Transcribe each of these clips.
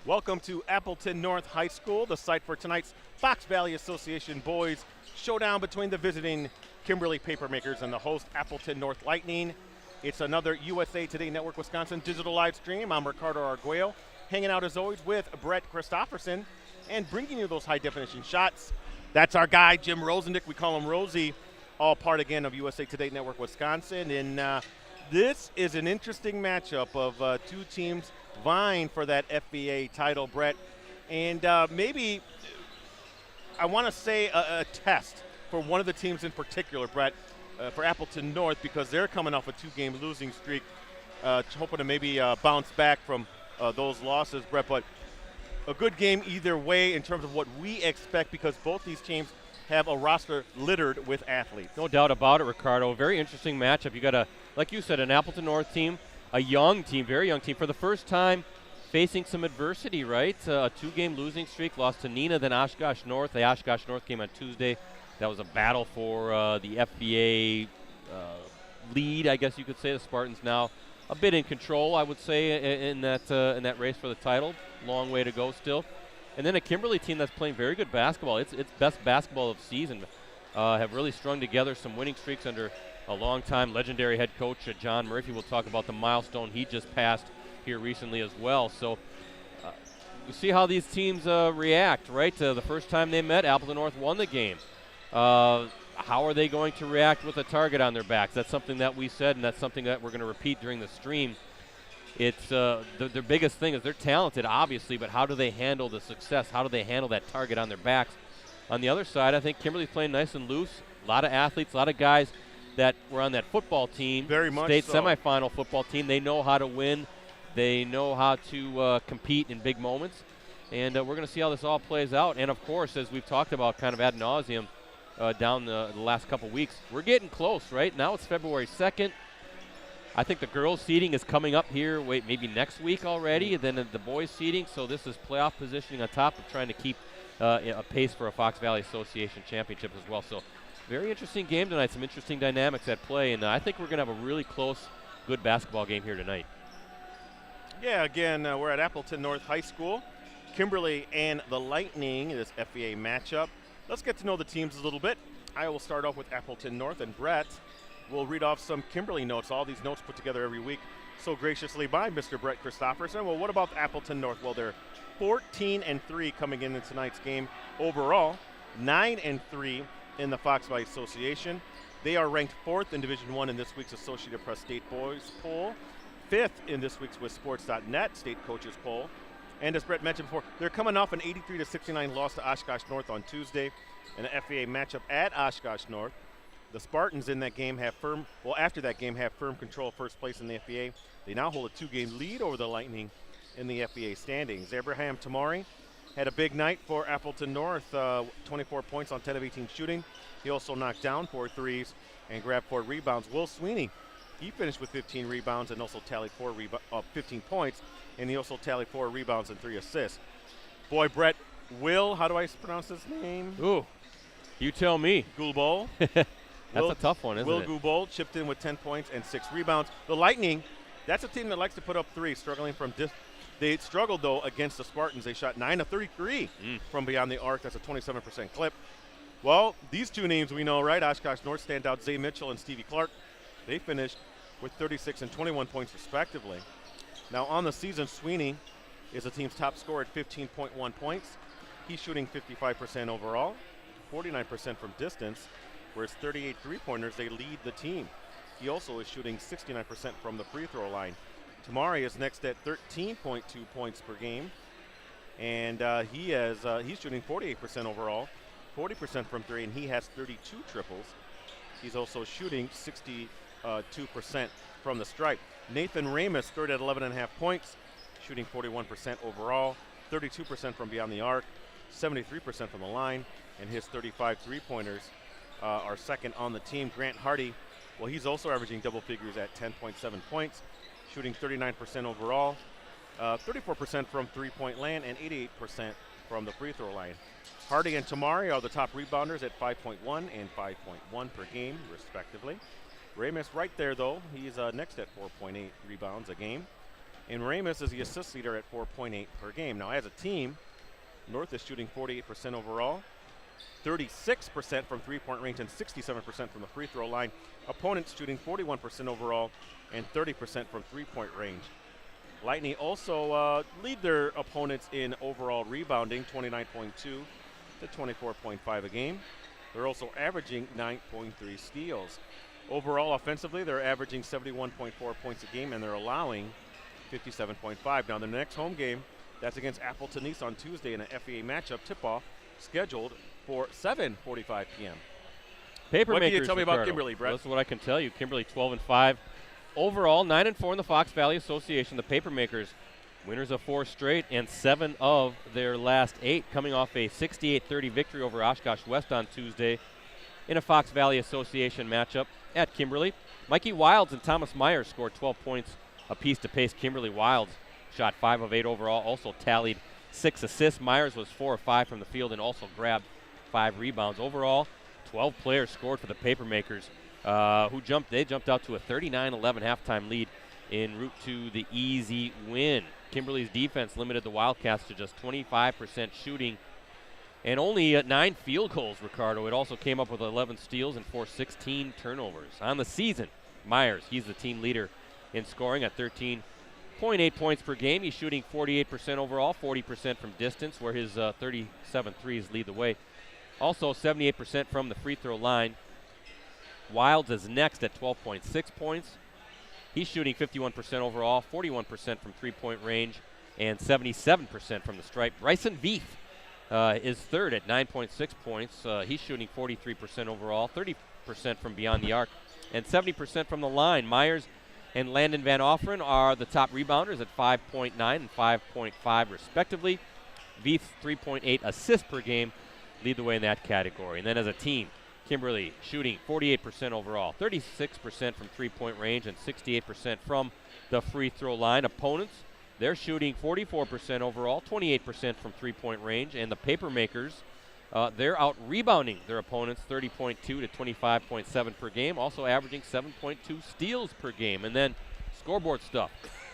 Welcome to Appleton North High School, the site for tonight's Fox Valley Association boys showdown between the visiting Kimberly Papermakers and the host Appleton North Lightning. It's another USA Today Network Wisconsin digital live stream. I'm Ricardo Arguello, hanging out as always with Brett Christopherson and bringing you those high-definition shots. That's our guy, Jim Rosendick. We call him Rosie, all part again of USA Today Network Wisconsin. And this is an interesting matchup of two teams vying for that FVA title, Brett. And maybe I want to say a test for one of the teams in particular, Brett, for Appleton North, because they're coming off a two-game losing streak, hoping to maybe bounce back from those losses, Brett. But a good game either way in terms of what we expect, because both these teams have a roster littered with athletes. No doubt about it, Ricardo. Very interesting matchup. You got like you said, an Appleton North team, a young team, very young team, for the first time facing some adversity, right? A two-game losing streak, lost to Neenah, then Oshkosh North. The Oshkosh North game on Tuesday. That was a battle for the FBA lead, I guess you could say. The Spartans now a bit in control, I would say, in that race for the title. Long way to go still. And then a Kimberly team that's playing very good basketball. It's best basketball of the season. Have really strung together some winning streaks under a long-time legendary head coach, John Murphy. We'll talk about the milestone he just passed here recently as well. So you see how these teams react, right? The first time they met, Appleton North won the game. How are they going to react with a target on their backs? That's something that we said, and that's something that we're going to repeat during the stream. It's their biggest thing is they're talented, obviously, but how do they handle the success? How do they handle that target on their backs? On the other side, I think Kimberly's playing nice and loose. A lot of athletes, a lot of guys that were on that football team, Very much state so. semifinal football team. They know how to win. They know how to compete in big moments. And we're going to see how this all plays out. And, of course, as we've talked about kind of ad nauseum down the last couple weeks, we're getting close, right? Now it's February 2nd. I think the girls' seeding is coming up here, maybe next week already, and then the boys' seeding. So this is playoff positioning on top of trying to keep a pace for a Fox Valley Association championship as well. So very interesting game tonight, some interesting dynamics at play, and I think we're going to have a really close, good basketball game here tonight. Yeah, again, we're at Appleton North High School. Kimberly and the Lightning, this FVA matchup. Let's get to know the teams a little bit. I will start off with Appleton North, and Brett will read off some Kimberly notes. All these notes put together every week so graciously by Mr. Brett Christopherson. Well, what about Appleton North? Well, they're 14-3 coming in tonight's game overall, 9-3 in the Fox Valley Association. They are ranked 4th in Division I in this week's Associated Press State Boys poll, 5th in this week's WithSports.net State Coaches poll. And as Brett mentioned before, they're coming off an 83-69 loss to Oshkosh North on Tuesday in an FVA matchup at Oshkosh North. The Spartans in that game after that game have firm control of first place in the FVA. They now hold a 2-game lead over the Lightning in the FVA standings. Abraham Tamari had a big night for Appleton North, 24 points on 10 of 18 shooting. He also knocked down 4 threes and grabbed 4 rebounds. Will Sweeney, he finished with 15 rebounds and also tallied 15 points, and he also tallied 4 rebounds and 3 assists. Boy, Brett, how do I pronounce his name? Ooh, you tell me. Gulbol. That's a tough one, isn't it? Will Gulbol chipped in with 10 points and 6 rebounds. The Lightning, that's a team that likes to put up 3, struggling from They struggled, though, against the Spartans. They shot 9 of 33 from beyond the arc. That's a 27% clip. Well, these two names we know, right? Oshkosh North standout Zay Mitchell and Stevie Clark. They finished with 36 and 21 points, respectively. Now, on the season, Sweeney is the team's top scorer at 15.1 points. He's shooting 55% overall, 49% from distance, whereas 38 three-pointers, they lead the team. He also is shooting 69% from the free throw line. Tamari is next at 13.2 points per game, and he's shooting 48% overall, 40% from three, and he has 32 triples. He's also shooting 62% from the stripe. Nathan Ramus, third at 11.5 points, shooting 41% overall, 32% from beyond the arc, 73% from the line, and his 35 three-pointers are second on the team. Grant Hardy, well, he's also averaging double figures at 10.7 points, shooting 39% overall, 34% from three-point land, and 88% from the free throw line. Hardy and Tamari are the top rebounders at 5.1 and 5.1 per game, respectively. Ramus right there, though. He's next at 4.8 rebounds a game. And Ramus is the assist leader at 4.8 per game. Now, as a team, North is shooting 48% overall, 36% from three-point range, and 67% from the free throw line. Opponents shooting 41% overall and 30% from three-point range. Lightning also lead their opponents in overall rebounding, 29.2 to 24.5 a game. They're also averaging 9.3 steals. Overall, offensively, they're averaging 71.4 points a game, and they're allowing 57.5. Now, the next home game, that's against Appleton North on Tuesday in an FEA matchup tip-off scheduled for 7:45 p.m. Paper What makers, can you tell me Ricardo. about Kimberly, Brett? Well, this is what I can tell you. Kimberly 12-5. Overall, 9-4 in the Fox Valley Association. The Paper Makers, winners of 4 straight and 7 of their last 8, coming off a 68-30 victory over Oshkosh West on Tuesday in a Fox Valley Association matchup at Kimberly. Mikey Wilds and Thomas Myers scored 12 points apiece to pace Kimberly. Wilds shot 5 of 8 overall, also tallied 6 assists. Myers was 4 of 5 from the field and also grabbed 5 rebounds. Overall, 12 players scored for the Paper Makers, they jumped out to a 39-11 halftime lead en route to the easy win. Kimberly's defense limited the Wildcats to just 25% shooting and only 9 field goals, Ricardo. It also came up with 11 steals and forced 16 turnovers. On the season, Myers, he's the team leader in scoring at 13.8 points per game. He's shooting 48% overall, 40% from distance, where his 37 threes lead the way. Also 78% from the free throw line. Wilds is next at 12.6 points. He's shooting 51% overall, 41% from three-point range, and 77% from the stripe. Bryson Veith is third at 9.6 points. He's shooting 43% overall, 30% from beyond the arc, and 70% from the line. Myers and Landon Van Offeren are the top rebounders at 5.9 and 5.5 respectively. Veith's 3.8 assists per game lead the way in that category. And then as a team, Kimberly shooting 48% overall, 36% from three-point range, and 68% from the free throw line. Opponents, they're shooting 44% overall, 28% from three-point range, and the Paper Makers, they're out rebounding their opponents 30.2 to 25.7 per game, also averaging 7.2 steals per game. And then scoreboard stuff.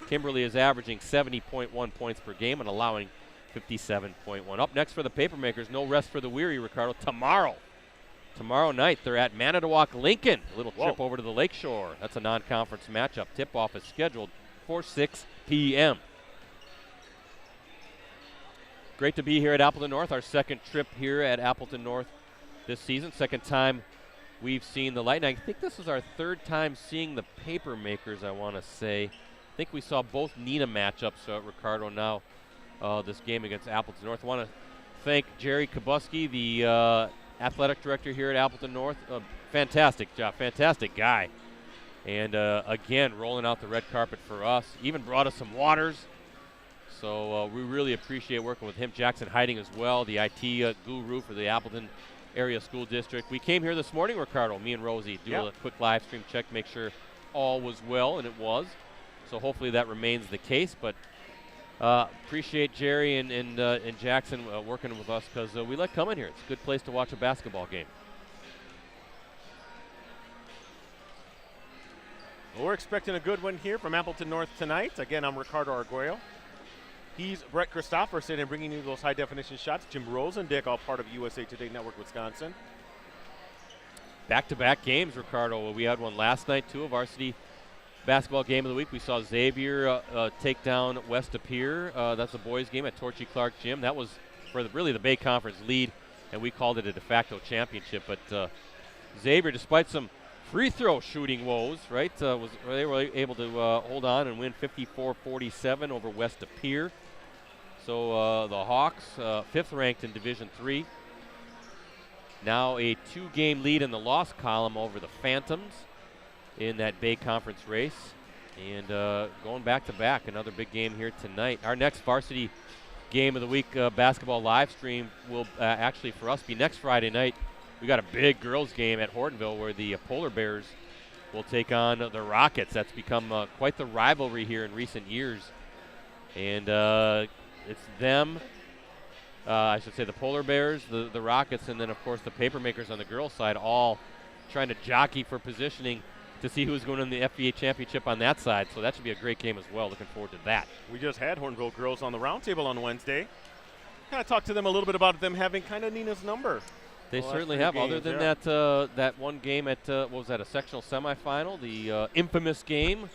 Kimberly is averaging 70.1 points per game and allowing 57.1. Up next for the Paper Makers, no rest for the weary, Ricardo. Tomorrow night, they're at Manitowoc Lincoln. A little trip over to the Lakeshore. That's a non-conference matchup. Tip-off is scheduled for 6 p.m. Great to be here at Appleton North. Our second trip here at Appleton North this season. Second time we've seen the Lightning. I think this is our third time seeing the Paper Makers, I want to say. I think we saw both Neenah matchups, Ricardo, now this game against Appleton North. I want to thank Jerry Kabuski, the athletic director here at Appleton North. Fantastic job, fantastic guy. And again, rolling out the red carpet for us. Even brought us some waters. So we really appreciate working with him. Jackson Hiding as well, the IT guru for the Appleton Area School District. We came here this morning, Ricardo, me and Rosie, do a quick live stream check, make sure all was well, and it was. So hopefully that remains the case. But appreciate Jerry and Jackson working with us, because we like coming here. It's a good place to watch a basketball game. Well, we're expecting a good one here from Appleton North tonight. Again, I'm Ricardo Arguello. He's Brett Christopherson, and bringing you those high-definition shots. Jim Rosendick, all part of USA Today Network Wisconsin. Back-to-back games, Ricardo. We had one last night, too, a varsity basketball game of the week. We saw Xavier take down West Appear. That's a boys' game at Torchy Clark Gym. That was for really the Bay Conference lead, and we called it a de facto championship. But Xavier, despite some free throw shooting woes, right, they were able to hold on and win 54-47 over West Appear. So the Hawks, 5th ranked in Division III, now a 2-game lead in the loss column over the Phantoms in that Bay Conference race. And going back-to-back, another big game here tonight. Our next varsity game of the week basketball live stream will actually for us be next Friday night. We got a big girls game at Hortonville where the Polar Bears will take on the Rockets. That's become quite the rivalry here in recent years. And it's them, I should say the Polar Bears, the Rockets, and then, of course, the Paper Makers on the girls' side, all trying to jockey for positioning to see who's going to the FBA championship on that side. So that should be a great game as well. Looking forward to that. We just had Hornville girls on the roundtable on Wednesday. Kind of talked to them a little bit about them having kind of Nina's number. They Well, certainly that's have. three Other games, than yeah. that one game at what was that, a sectional semifinal, the infamous game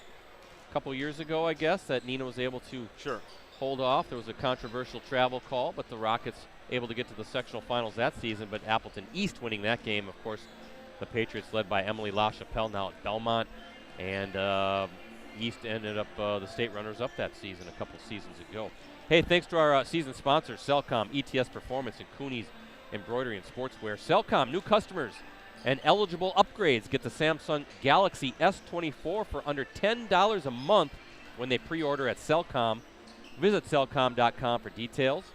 a couple years ago, I guess, that Nina was able to Sure. hold off. There was a controversial travel call, but the Rockets able to get to the sectional finals that season. But Appleton East winning that game, of course, the Patriots led by Emily LaChapelle now at Belmont, and East ended up the state runners-up that season a couple seasons ago. Hey, thanks to our season sponsors, Cellcom, ETS Performance, and Cooney's Embroidery and Sportswear. Cellcom, new customers and eligible upgrades get the Samsung Galaxy S24 for under $10 a month when they pre-order at Cellcom. Visit cellcom.com for details.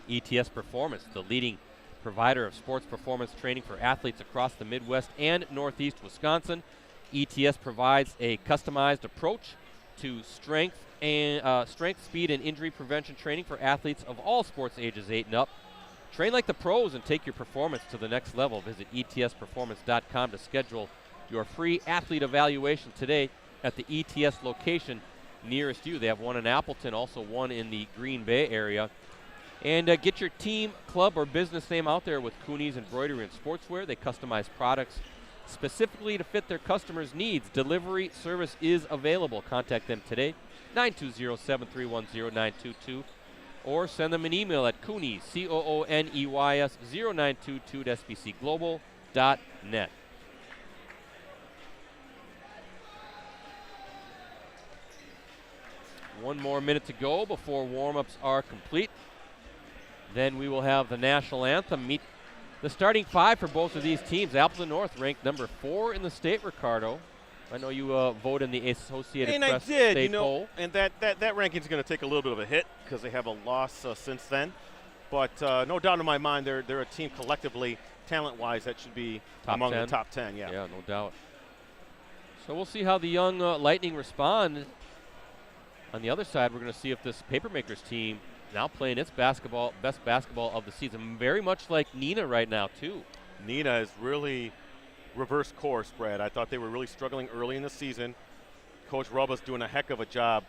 ETS Performance, the leading provider of sports performance training for athletes across the Midwest and Northeast Wisconsin. ETS provides a customized approach to strength, speed, and injury prevention training for athletes of all sports ages 8 and up. Train like the pros and take your performance to the next level. Visit etsperformance.com to schedule your free athlete evaluation today at the ETS location nearest you. They have one in Appleton, also one in the Green Bay area. And get your team, club, or business name out there with Cooney's Embroidery and Sportswear. They customize products specifically to fit their customers' needs. Delivery service is available. Contact them today, 920-731-0922, or send them an email at Cooneys, COONEYS 0922 at sbcglobal.net. One more minute to go before warm-ups are complete. Then we will have the national anthem meet the starting five for both of these teams. Appleton North ranked number 4 in the state, Ricardo. I know you vote in the Associated And Press I did, state poll. and that ranking is going to take a little bit of a hit because they have a loss since then. But no doubt in my mind, they're a team collectively, talent-wise, that should be Top among 10. the top 10. Yeah. Yeah, no doubt. So we'll see how the young Lightning respond. On the other side, we're going to see if this Papermakers team now playing its best basketball of the season, very much like Nina right now too. Nina is really reverse course, Brad. I thought they were really struggling early in the season. Coach Rubba's doing a heck of a job,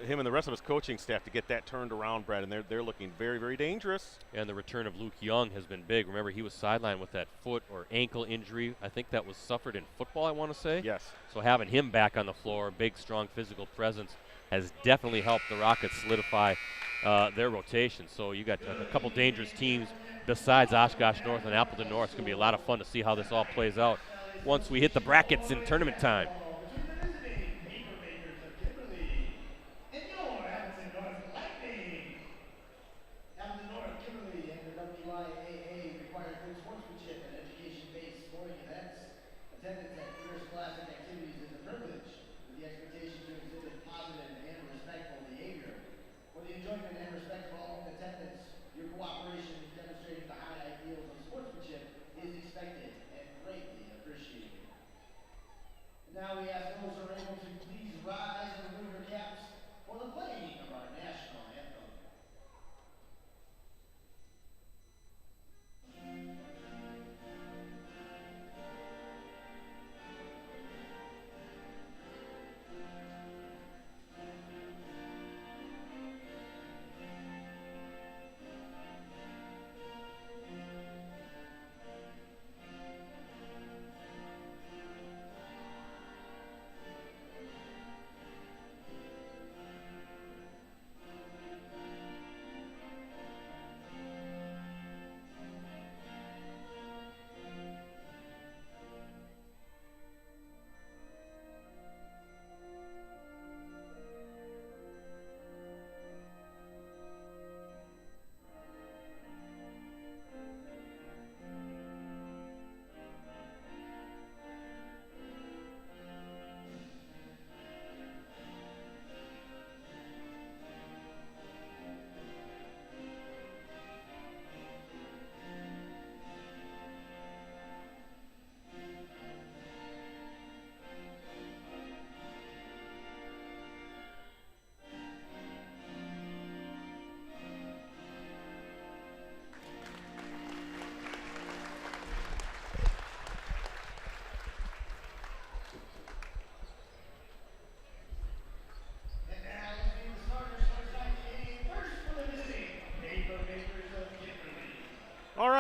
him and the rest of his coaching staff, to get that turned around, Brad, and they're looking very, very dangerous. And the return of Luke Young has been big. Remember, he was sidelined with that foot or ankle injury. I think that was suffered in football, I want to say. Yes. So having him back on the floor, big, strong physical presence, has definitely helped the Rockets solidify their rotation. So you got a couple dangerous teams besides Oshkosh North and Appleton North. It's going to be a lot of fun to see how this all plays out once we hit the brackets in tournament time. Appleton North, Kimberly, and the WIAA require good sportsmanship and education-based sporting events. Attendance at interscholastic activities is a privilege, with the expectation to exhibit positive and respectful behavior. For the enjoyment and respect of all in attendance, your cooperation in demonstrating the high ideals of sportsmanship is expected and greatly appreciated. Now we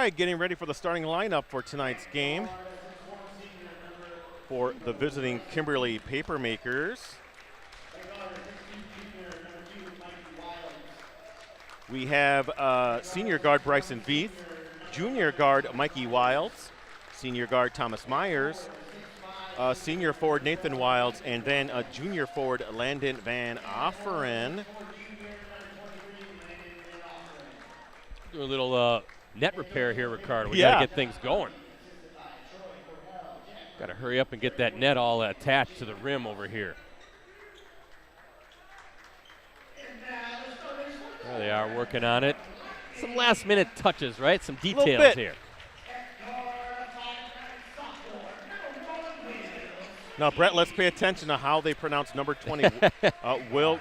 right, getting ready for the starting lineup for tonight's game for the visiting Kimberly Papermakers. We have senior guard Bryson Veith, junior guard Mikey Wilds, senior guard Thomas Myers, senior forward Nathan Wilds, and then a junior forward Landon Van Offeren. Do a little net repair here, Ricardo. We Yeah. got to get things going. Got to hurry up and get that net all attached to the rim over here. There they are working on it. Some last-minute touches, right? Some details here. Now, Brett, let's pay attention to how they pronounce number 20, Will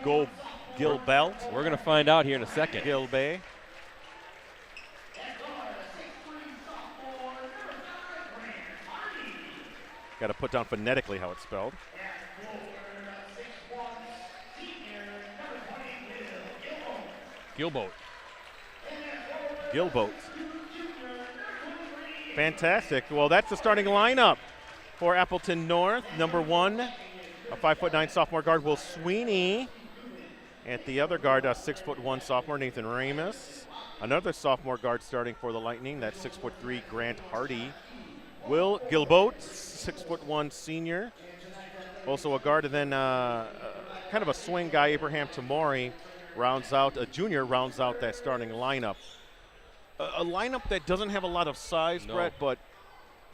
Gilbelt. We're going to find out here in a second. Gilbay. Got to put down phonetically how it's spelled. Gilboat. Gilboat. Fantastic. Well, that's the starting lineup for Appleton North. Number 1, a 5'9" sophomore guard, Will Sweeney. At the other guard, a 6'1" sophomore, Nathan Ramus. Another sophomore guard starting for the Lightning, that's 6'3" Grant Hardy. Will Gilboat, 6'1" senior. Also a guard, and then kind of a swing guy, Abraham Tamori, a junior rounds out that starting lineup. A lineup that doesn't have a lot of size, No. Brett, but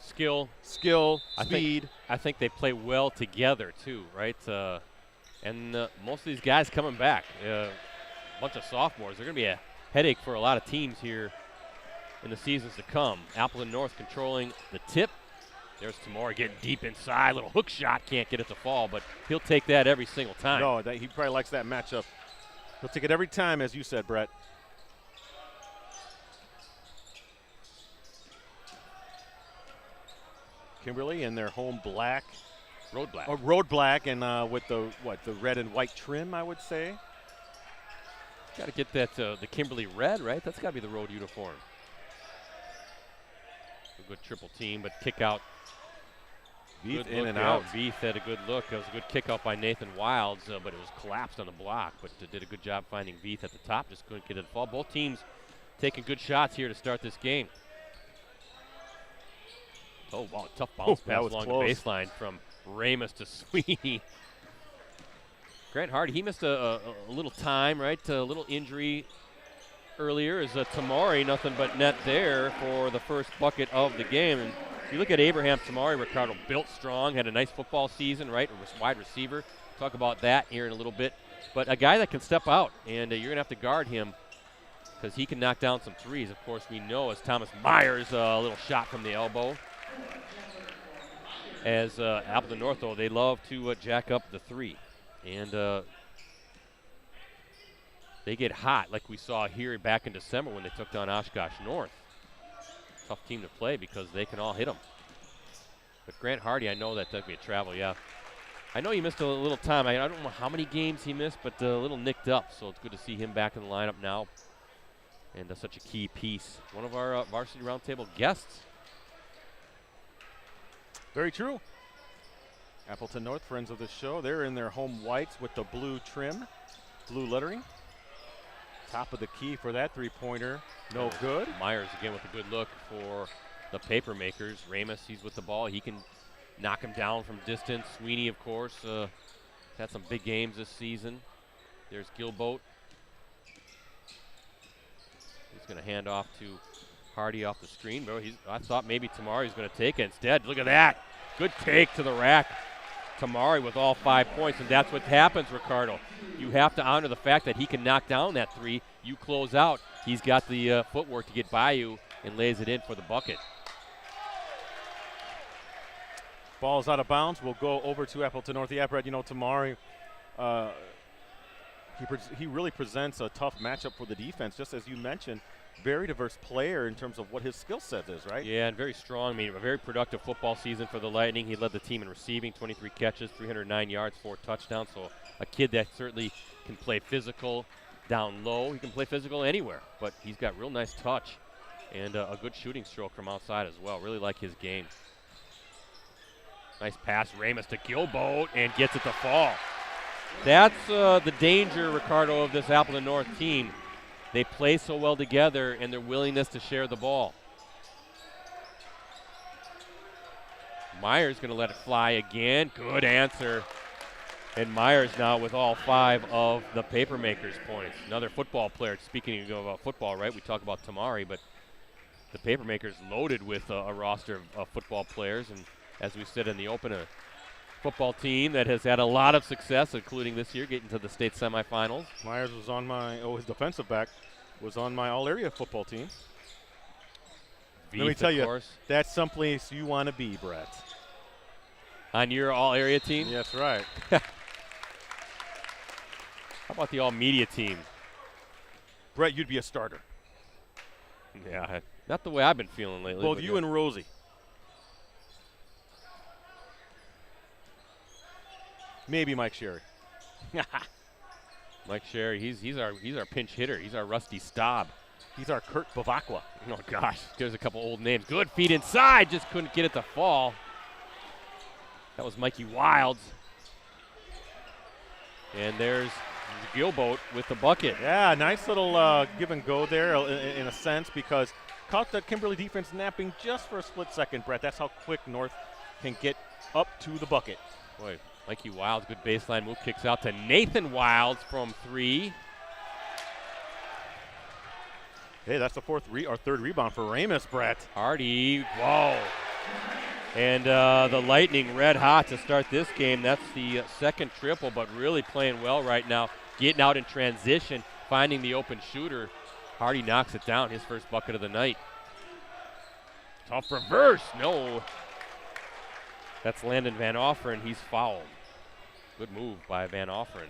Skill, speed. I think they play well together too, right? And most of these guys coming back, a bunch of sophomores. They're going to be a headache for a lot of teams here in the seasons to come. Appleton North controlling the tip. There's Tamori getting deep inside. Little hook shot, can't get it to fall, but he'll take that every single time. No, he probably likes that matchup. He'll take it every time, as you said, Brett. Kimberly in their home black. Road black. Road black, and with the red and white trim, I would say. Got to get that the Kimberly red, right? That's got to be the road uniform. A good triple team, but kick out. Veith in look and there. out. Veith had a good look. It was a good kick out by Nathan Wilds, but it was collapsed on the block. But did a good job finding Veith at the top. Just couldn't get it to fall. Both teams taking good shots here to start this game. Oh, wow, tough bounce pass was along close. the baseline from Ramus to Sweeney. Grant Hardy, he missed a little time, right? A little injury earlier. Is Tamari, nothing but net there for the first bucket of the game. And if you look at Abraham Tamari, Ricardo, built strong, had a nice football season, right? A wide receiver. Talk about that here in a little bit. But a guy that can step out, and you're going to have to guard him because he can knock down some threes. Of course, we know as Thomas Myers, a little shot from the elbow. As Appleton North, though, they love to jack up the three. And they get hot like we saw here back in December when they took down Oshkosh North. Tough team to play because they can all hit them. But Grant Hardy, I know that took me a travel, yeah. I know he missed a little time. I don't know how many games he missed, but a little nicked up. So it's good to see him back in the lineup now. And such a key piece. One of our Varsity Roundtable guests. Very true. Appleton North, friends of the show. They're in their home whites with the blue trim, blue lettering. Top of the key for that three-pointer. No good. Myers again with a good look for the Papermakers. Ramus, he's with the ball. He can knock him down from distance. Sweeney, of course, had some big games this season. There's Gilboat. He's going to hand off to Hardy off the screen. Bro, I thought maybe Tamari was going to take it. Instead, look at that. Good take to the rack. Tamari with all 5 points, and that's what happens, Ricardo. You have to honor the fact that he can knock down that three. You close out. He's got the footwork to get by you and lays it in for the bucket. Ball's out of bounds. We'll go over to Appleton North. Yeah, Brett, Tamari, he really presents a tough matchup for the defense, just as you mentioned. Very diverse player in terms of what his skill set is, right? Yeah, and very strong. I mean, a very productive football season for the Lightning. He led the team in receiving, 23 catches, 309 yards, 4 touchdowns. So a kid that certainly can play physical down low. He can play physical anywhere, but he's got real nice touch. And a good shooting stroke from outside as well. Really like his game. Nice pass, Ramos to Gilboat, and gets it to fall. That's the danger, Ricardo, of this Appleton North team. They play so well together and their willingness to share the ball. Myers going to let it fly again. Good answer. And Myers now with all 5 of the Papermakers points. Another football player. Speaking of football, right? We talk about Tamari, but the Papermakers loaded with a roster of football players. And as we said in the open, a football team that has had a lot of success, including this year, getting to the state semifinals. Myers was on his defensive back was on my all-area football team. Let me tell you, that's someplace you want to be, Brett. On your all-area team? That's right. How about the all-media team? Brett, you'd be a starter. Yeah, not the way I've been feeling lately. Both you and Rosie. Maybe Mike Sherry. Mike Sherry, he's our pinch hitter. He's our Rusty Staub. He's our Kurt Bavacqua. Oh gosh, there's a couple old names. Good feet inside, just couldn't get it to fall. That was Mikey Wilds. And there's Gilboat with the bucket. Yeah, nice little give and go there in a sense, because caught the Kimberly defense napping just for a split second, Brett. That's how quick North can get up to the bucket. Boy, Mikey Wilds, good baseline move, kicks out to Nathan Wilds from 3. Hey, that's the third rebound for Ramos, Brett. Hardy, whoa. And the Lightning red hot to start this game. That's the second triple, but really playing well right now. Getting out in transition, finding the open shooter. Hardy knocks it down, his first bucket of the night. Tough reverse, no. That's Landon Van Offeren, he's fouled. Good move by Van Offeren.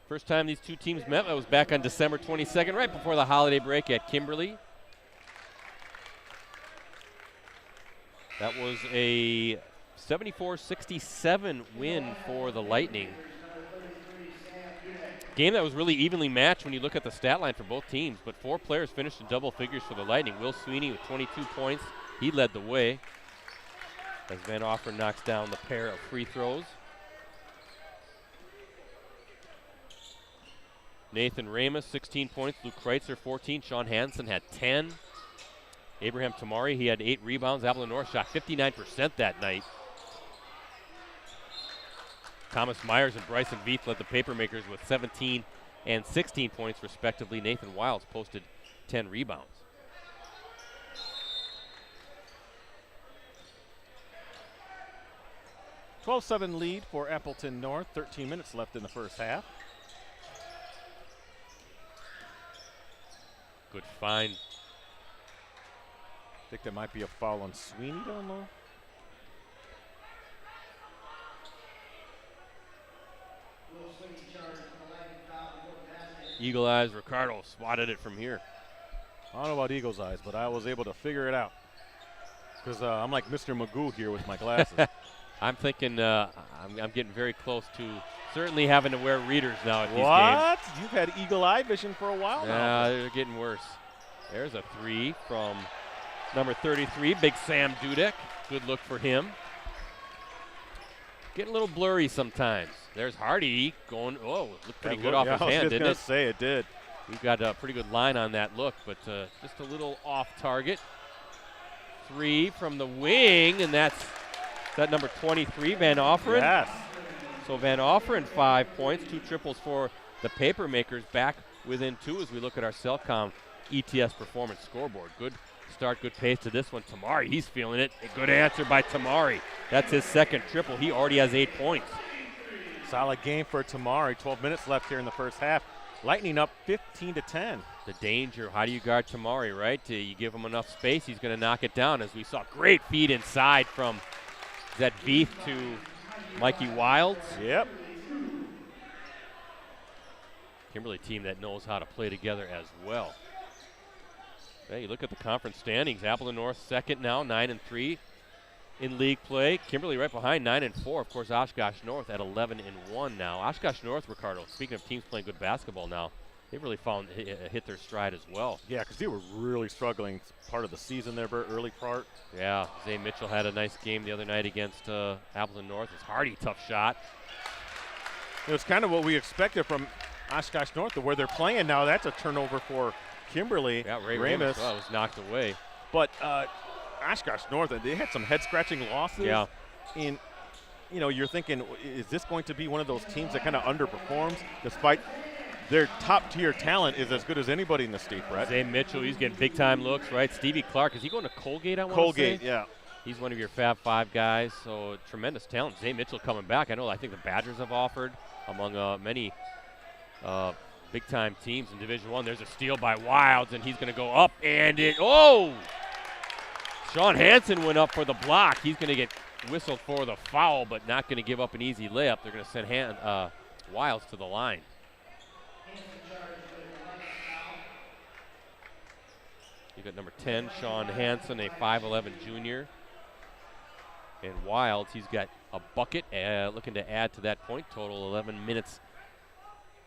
First time these two teams met, that was back on December 22nd, right before the holiday break at Kimberly. That was a 74-67 win for the Lightning. Game that was really evenly matched when you look at the stat line for both teams, but 4 players finished in double figures for the Lightning. Will Sweeney with 22 points. He led the way as Van Offeren knocks down the pair of free throws. Nathan Ramos, 16 points. Luke Kreitzer, 14. Sean Hansen had 10. Abraham Tamari, he had 8 rebounds. Appleton North shot 59% that night. Thomas Myers and Bryson Veith led the Papermakers with 17 and 16 points, respectively. Nathan Wilds posted 10 rebounds. (12-7) lead for Appleton North. 13 minutes left in the first half. Good find. I think there might be a foul on Sweeney, don't know. Eagle Eyes Ricardo swatted it from here. I don't know about Eagle's Eyes, but I was able to figure it out. Because I'm like Mr. Magoo here with my glasses. I'm thinking I'm getting very close to certainly having to wear readers now at these games. What? You've had eagle eye vision for a while now. Yeah, they're getting worse. There's a 3 from number 33, Big Sam Dudek. Good look for him. Getting a little blurry sometimes. There's Hardy going, looked pretty good off his hand, didn't it? I was just going to say it did. We've got a pretty good line on that look, but just a little off target. 3 from the wing, and that's that number 23, Van Offeren. Yes. So Van Offeren, 5 points, 2 triples for the Papermakers, back within 2 as we look at our Cellcom ETS performance scoreboard. Good start, good pace to this one. Tamari, he's feeling it. A good answer by Tamari. That's his second triple. He already has 8 points. Solid game for Tamari. 12 minutes left here in the first half. Lightning up 15-10. The danger, how do you guard Tamari, right? You give him enough space, he's going to knock it down. As we saw, great feed inside from that Veith to Mikey Wilds. Yep. Kimberly team that knows how to play together as well. Okay, you look at the conference standings. Appleton North second now, 9-3. in league play. Kimberly right behind, 9-4. Of course, Oshkosh North at 11-1 now. Oshkosh North, Ricardo, speaking of teams playing good basketball now, they've really hit their stride as well. Yeah, because they were really struggling part of the season there, Bert, early part. Yeah, Zay Mitchell had a nice game the other night against Appleton North. It's Hardy, tough shot. It was kind of what we expected from Oshkosh North, where they're playing now. That's a turnover for Kimberly. Yeah, Ray Ramus. Well, was knocked away. But Oshkosh North, they had some head-scratching losses. Yeah. And, you know, you're thinking, is this going to be one of those teams that kind of underperforms despite their top-tier talent is as good as anybody in the state, Brett? Zay Mitchell, he's getting big-time looks, right? Stevie Clark, is he going to Colgate, I want to say? Colgate, yeah. He's one of your Fab Five guys, so tremendous talent. Zay Mitchell coming back. I think the Badgers have offered among many big-time teams in Division I. There's a steal by Wilds, and he's going to go up, and Sean Hansen went up for the block. He's going to get whistled for the foul, but not going to give up an easy layup. They're going to send Wilds to the line. You got number 10, Sean Hansen, a 5'11 junior. And Wilds, he's got a bucket, looking to add to that point total. 11 minutes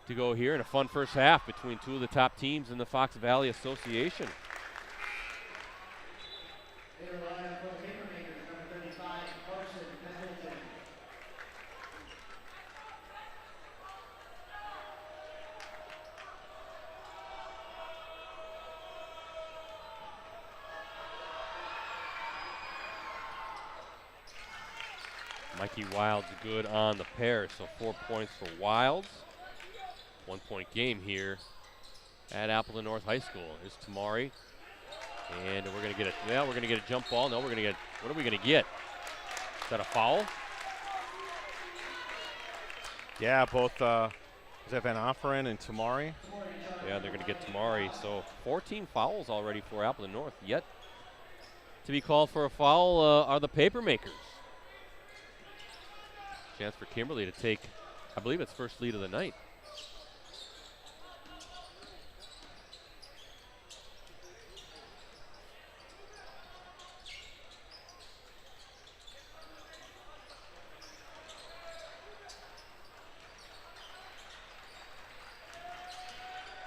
to go here in a fun first half between two of the top teams in the Fox Valley Association. Mikey Wilds good on the pair, so 4 points for Wilds. 1 point game here at Appleton North High School. Here's Tamari, and we're gonna get a jump ball. No, what are we gonna get? Is that a foul? Yeah, both is that Van Offeren and Tamari? Yeah, they're gonna get Tamari. So 14 fouls already for Appleton North. Yet to be called for a foul are the Papermakers. Chance for Kimberly to take, I believe it's first lead of the night.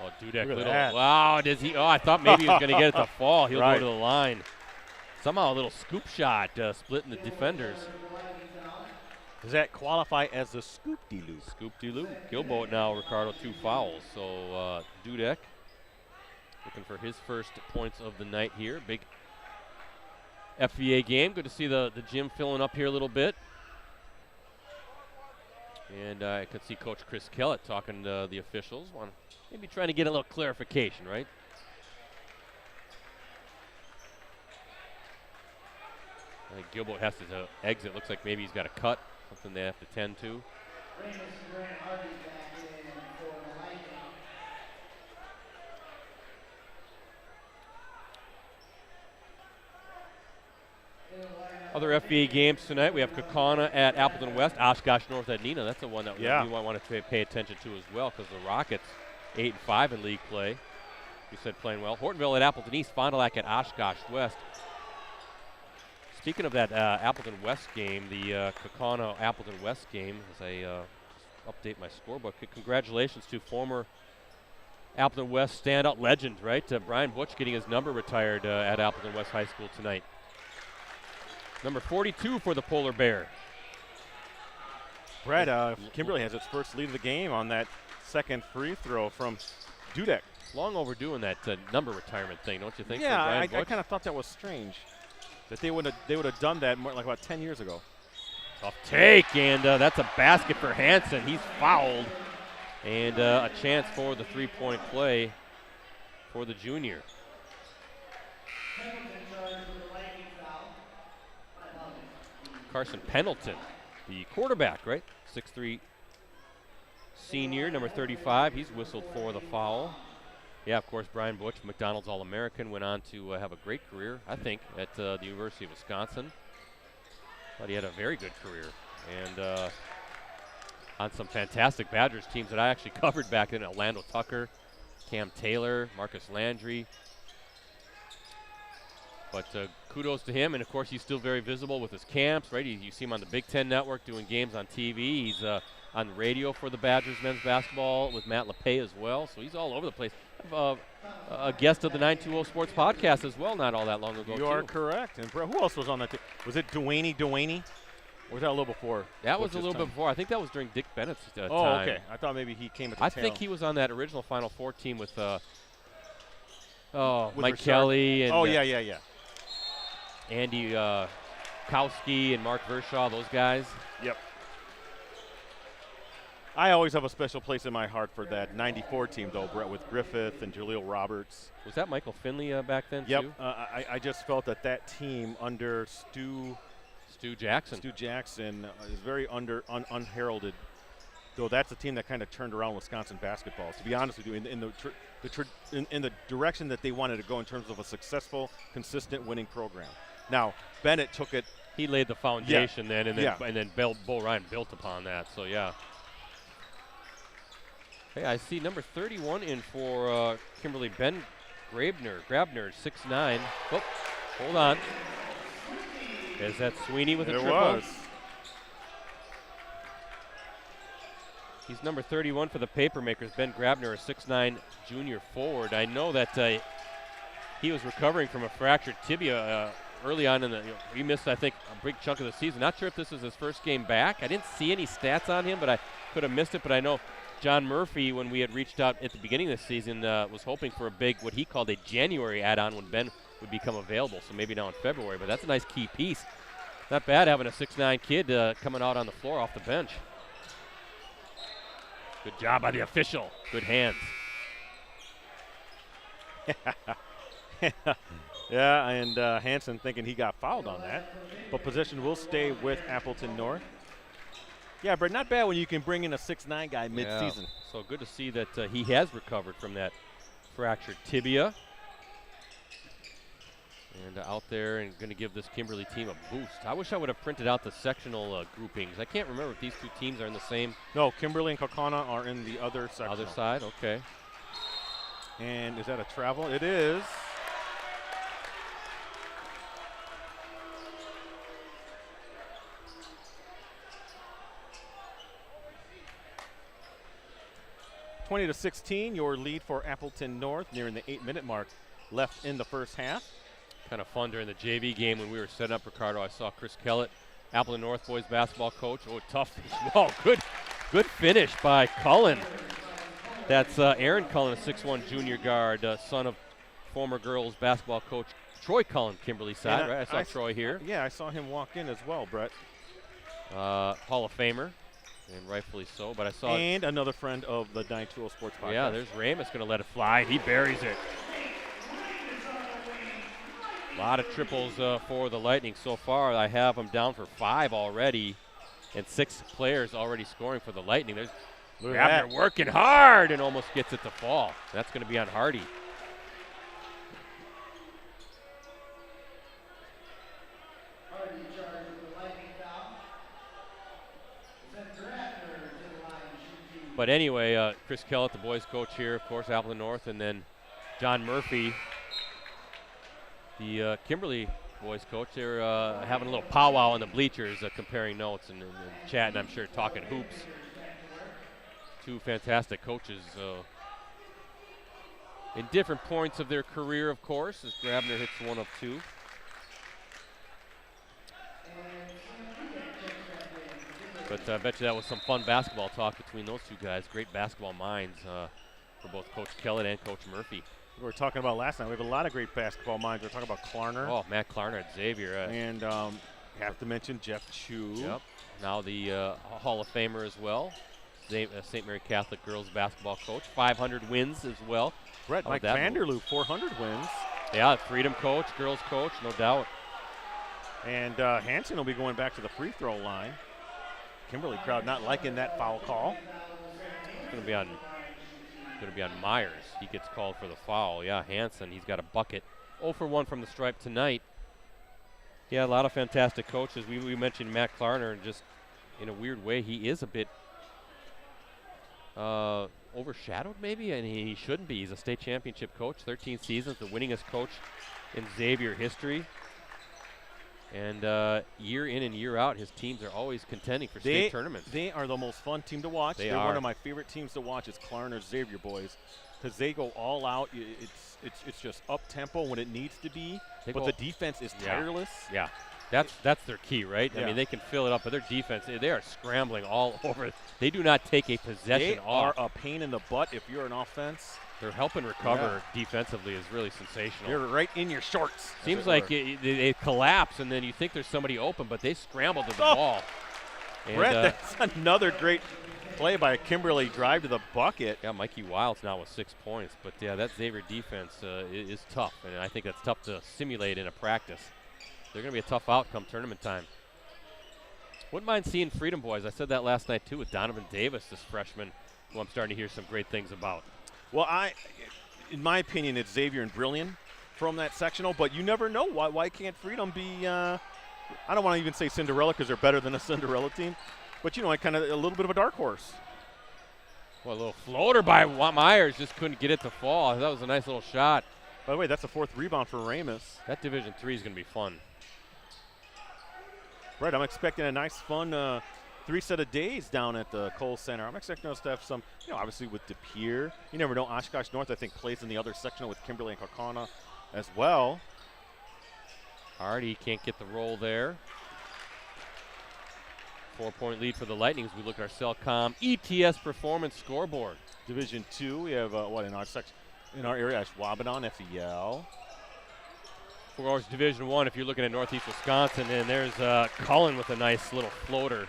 Oh, Dudek, Look at that. wow, does he? Oh, I thought maybe he was going to get it to fall. He'll Right. go to the line. Somehow a little scoop shot splitting the defenders. Does that qualify as a scoop-de-loop? Scoop-de-loop. Gilboa now, Ricardo, 2 fouls. So Dudek looking for his first points of the night here. Big FVA game. Good to see the gym filling up here a little bit. And I could see Coach Chris Kellett talking to the officials. Maybe trying to get a little clarification, right? I think Gilboa has to exit. Looks like maybe he's got a cut. Something they have to tend to. Other FBA games tonight, we have Kaukauna at Appleton West, Oshkosh North at Neenah. That's the one that we might want to pay attention to as well, because the Rockets 8-5 in league play. You said playing well. Hortonville at Appleton East, Fond du Lac at Oshkosh West. Speaking of that Appleton West game, the Kaukauna Appleton West game, as I update my scorebook, congratulations to former Appleton West standout legend, right? Brian Butch getting his number retired at Appleton West High School tonight. Number 42 for the Polar Bear. Brett, Kimberly has its first lead of the game on that second free throw from Dudek. Long overdue in that number retirement thing, don't you think? Yeah, for I Brian Butch? kind of thought that was strange. That they would have done that more like about 10 years ago. Tough take, and that's a basket for Hansen. He's fouled, and a chance for the three-point play for the junior. Carson Pendleton, the quarterback, right? 6'3" senior, number 35. He's whistled for the foul. Yeah, of course, Brian Butch, McDonald's All-American, went on to have a great career, I think, at the University of Wisconsin. But he had a very good career. And on some fantastic Badgers teams that I actually covered back then, Orlando Tucker, Cam Taylor, Marcus Landry. But kudos to him, and of course he's still very visible with his camps, right? You see him on the Big Ten Network doing games on TV. He's on the radio for the Badgers men's basketball with Matt LePay as well, so he's all over the place. A guest of the 920 Sports Podcast as well not all that long ago, You are correct. And who else was on that team? Was it Dewaney? Or was that a little before? That was a little bit before. I think that was during Dick Bennett's time. Oh, okay. I thought maybe he came at the I tail. think he was on that original Final Four team with Mike Richard. Kelly and yeah. Andy Kowski and Mark Vershaw, those guys. Yep. I always have a special place in my heart for that 94 team, though, Brett, with Griffith and Jaleel Roberts. Was that Michael Finley back then, Yep. too? I just felt that team under Stu Jackson is very unheralded, though that's a team that kind of turned around Wisconsin basketball, to be honest with you, in the direction that they wanted to go in terms of a successful, consistent winning program. Now, Bennett took it. He laid the foundation then, and then Bo Ryan built upon that, so yeah. Hey, I see number 31 in for Kimberly, Ben Grabner, 6'9". Oh, hold on. Is that Sweeney with a triple? It was. He's number 31 for the Papermakers. Ben Grabner, a 6'9" junior forward. I know that he was recovering from a fractured tibia early on in the. He missed, I think, a big chunk of the season. Not sure if this is his first game back. I didn't see any stats on him, but I could have missed it. But I know John Murphy, when we had reached out at the beginning of the season, was hoping for a big, what he called a January add-on when Ben would become available. So maybe now in February. But that's a nice key piece. Not bad having a 6'9" kid coming out on the floor off the bench. Good job by the official. Good hands. Yeah, and Hansen thinking he got fouled on that. But possession will stay with Appleton North. Yeah, but not bad when you can bring in a 6'9" guy mid-season. Yeah. So good to see that he has recovered from that fractured tibia. And out there and going to give this Kimberly team a boost. I wish I would have printed out the sectional groupings. I can't remember if these two teams are in the same. No, Kimberly and Kaukauna are in the other section. Other side, okay. And is that a travel? It is. (20-16), your lead for Appleton North, nearing the 8-minute mark left in the first half. Kind of fun during the JV game when we were setting up, Ricardo. I saw Chris Kellett, Appleton North boys basketball coach. Oh, tough. Well, good finish by Cullen. That's Aaron Cullen, a 6'1" junior guard, son of former girls basketball coach Troy Cullen, Kimberly side, right? I saw Troy here. Yeah, I saw him walk in as well, Brett. Hall of Famer, and rightfully so. But I saw and another friend of the 920 Sports Podcast. Yeah, there's Ramus going to let it fly. He buries it. A lot of triples for the Lightning so far. I have them down for 5 already, and 6 players already scoring for the Lightning. There's Grabner working hard and almost gets it to fall. That's going to be on Hardy. Hardy charged with the Lightning foul. Sent Grabner to the line to shoot 2. But anyway, Chris Kellett, the boys coach here, of course, Appleton North, and then John Murphy, the Kimberly boys coach. They're having a little powwow in the bleachers, comparing notes and chatting, I'm sure, talking hoops. Two fantastic coaches in different points of their career, of course, as Grabner hits one of 2. But I bet you that was some fun basketball talk between those two guys. Great basketball minds for both Coach Kellett and Coach Murphy. We were talking about last night. We have a lot of great basketball minds. We're talking about Klarner. Oh, Matt Klarner at Xavier. And have to mention Jeff Chu. Yep. Now the Hall of Famer as well. St. Mary Catholic girls basketball coach. 500 wins as well. Brett, Mike Vanderloop, 400 wins. Yeah, Freedom coach, girls coach, no doubt. And Hansen will be going back to the free throw line. Kimberly crowd not liking that foul call. It's going to be on Myers. He gets called for the foul. Yeah, Hansen, he's got a bucket. 0 for 1 from the stripe tonight. Yeah, a lot of fantastic coaches. We mentioned Matt Klarner, and just in a weird way, he is a bit overshadowed maybe, and he shouldn't be. He's a state championship coach, 13 seasons, the winningest coach in Xavier history. And year in and year out, his teams are always contending for state tournaments. They are the most fun team to watch. They're one of my favorite teams to watch. It's Klarner Xavier boys, because they go all out. It's just up tempo when it needs to be, but the defense is tireless. Yeah. That's their key, right? I mean, they can fill it up, but their defense, they are scrambling all over. They do not take a possession off. They are a pain in the butt if you're an offense. Their help and recover defensively is really sensational. You're right in your shorts. Seems like they collapse, and then you think there's somebody open, but they scramble to the ball. And, Brett, that's another great play by Kimberly, drive to the bucket. Yeah, Mikey Wilds now with 6 points. But, yeah, that Xavier defense is tough, and I think that's tough to simulate in a practice. They're going to be a tough outcome tournament time. Wouldn't mind seeing Freedom Boys. I said that last night, too, with Donovan Davis, this freshman, who I'm starting to hear some great things about. Well, in my opinion, it's Xavier and Brilliant from that sectional, but you never know. Why can't Freedom be, I don't want to even say Cinderella because they're better than a Cinderella team, but, kind of a little bit of a dark horse. Well, a little floater by Myers, just couldn't get it to fall. That was a nice little shot. By the way, that's a 4th rebound for Ramus. That Division III is going to be fun. Right, I'm expecting a nice, fun 3 set of days down at the Cole Center. I'm expecting us to have some, obviously with DePere. You never know. Oshkosh North, I think, plays in the other sectional with Kimberly and Kaukauna as well. Hardy can't get the roll there. 4-point lead for the Lightning as we look at our Cellcom ETS performance scoreboard. Division II, we have, in our section, in our area, Wabanon, FEL. For ours, Division I, if you're looking at Northeast Wisconsin, and there's Cullen with a nice little floater.